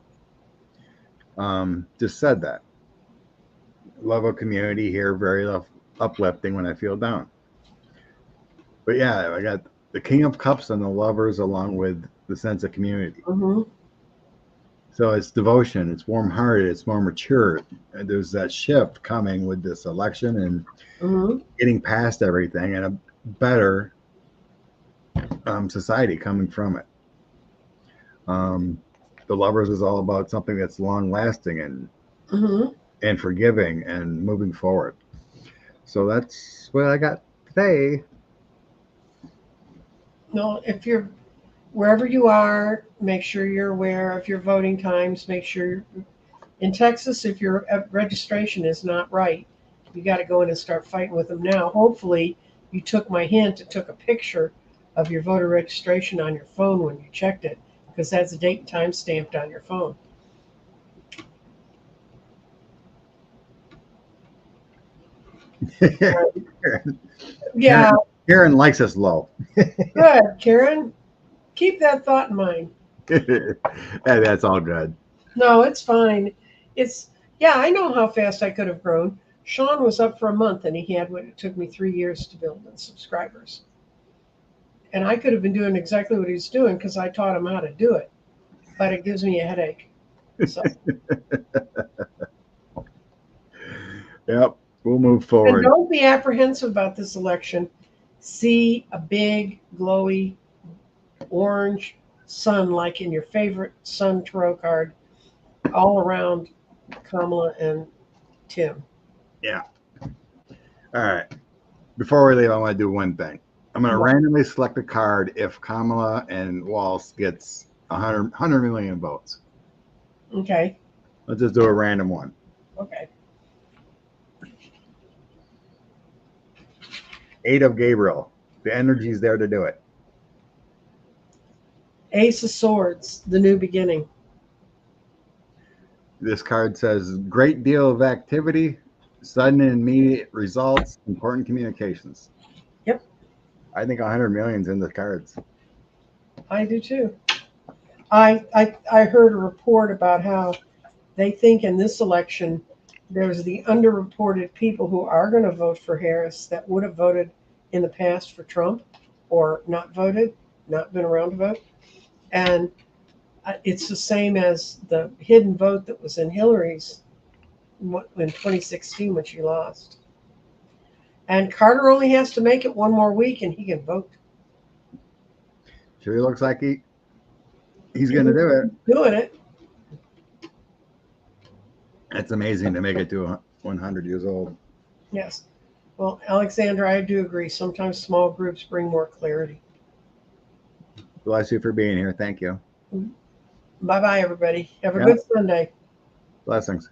said that. Love of community here, very uplifting when I feel down. But yeah, I got the King of Cups and the Lovers along with the sense of community. Mm-hmm. So it's devotion, it's warm-hearted, it's more mature. And there's that shift coming with this election and Hmm. getting past everything and a better society coming from it. The Lovers is all about something that's long-lasting Hmm. and forgiving and moving forward. So that's what I got today. No, if you're wherever you are, make sure you're aware of your voting times. Make sure in Texas, if your registration is not right, you got to go in and start fighting with them now. Hopefully, you took my hint and took a picture of your voter registration on your phone when you checked it, because that's a date and time stamped on your phone. Yeah, Karen likes us low. good, Karen. Keep that thought in mind. That's all good. No, it's fine. It's yeah, I know how fast I could have grown. Sean was up for a month and he had what it took me 3 years to build in subscribers. And I could have been doing exactly what he's doing because I taught him how to do it. But it gives me a headache. So Yep, we'll move and forward. don't be apprehensive about this election. See a big, glowy, orange sun like in your favorite sun tarot card all around Kamala and Tim. Yeah. All right. Before we leave, I want to do one thing. I'm going to What? randomly select a card if Kamala and Walz gets 100 million votes. Okay. Let's just do a random one. Okay. 8 of Gabriel. The energy's there to do it. Ace of Swords, the new beginning. This card says great deal of activity, sudden and immediate results, important communications. Yep. I think 100 million's in the cards. I do too. I heard a report about how they think in this election there's the underreported people who are going to vote for Harris that would have voted in the past for Trump or not voted, not been around to vote. And it's the same as the hidden vote that was in Hillary's in 2016 when she lost. And Carter only has to make it one more week and he can vote. Sure looks like he's going to do it. Doing it. It's amazing to make it to 100 years old. Yes. Well, Alexandra, I do agree. Sometimes small groups bring more clarity. Bless you for being here. Thank you. Bye bye, everybody. Have a Yep. good Sunday. Blessings.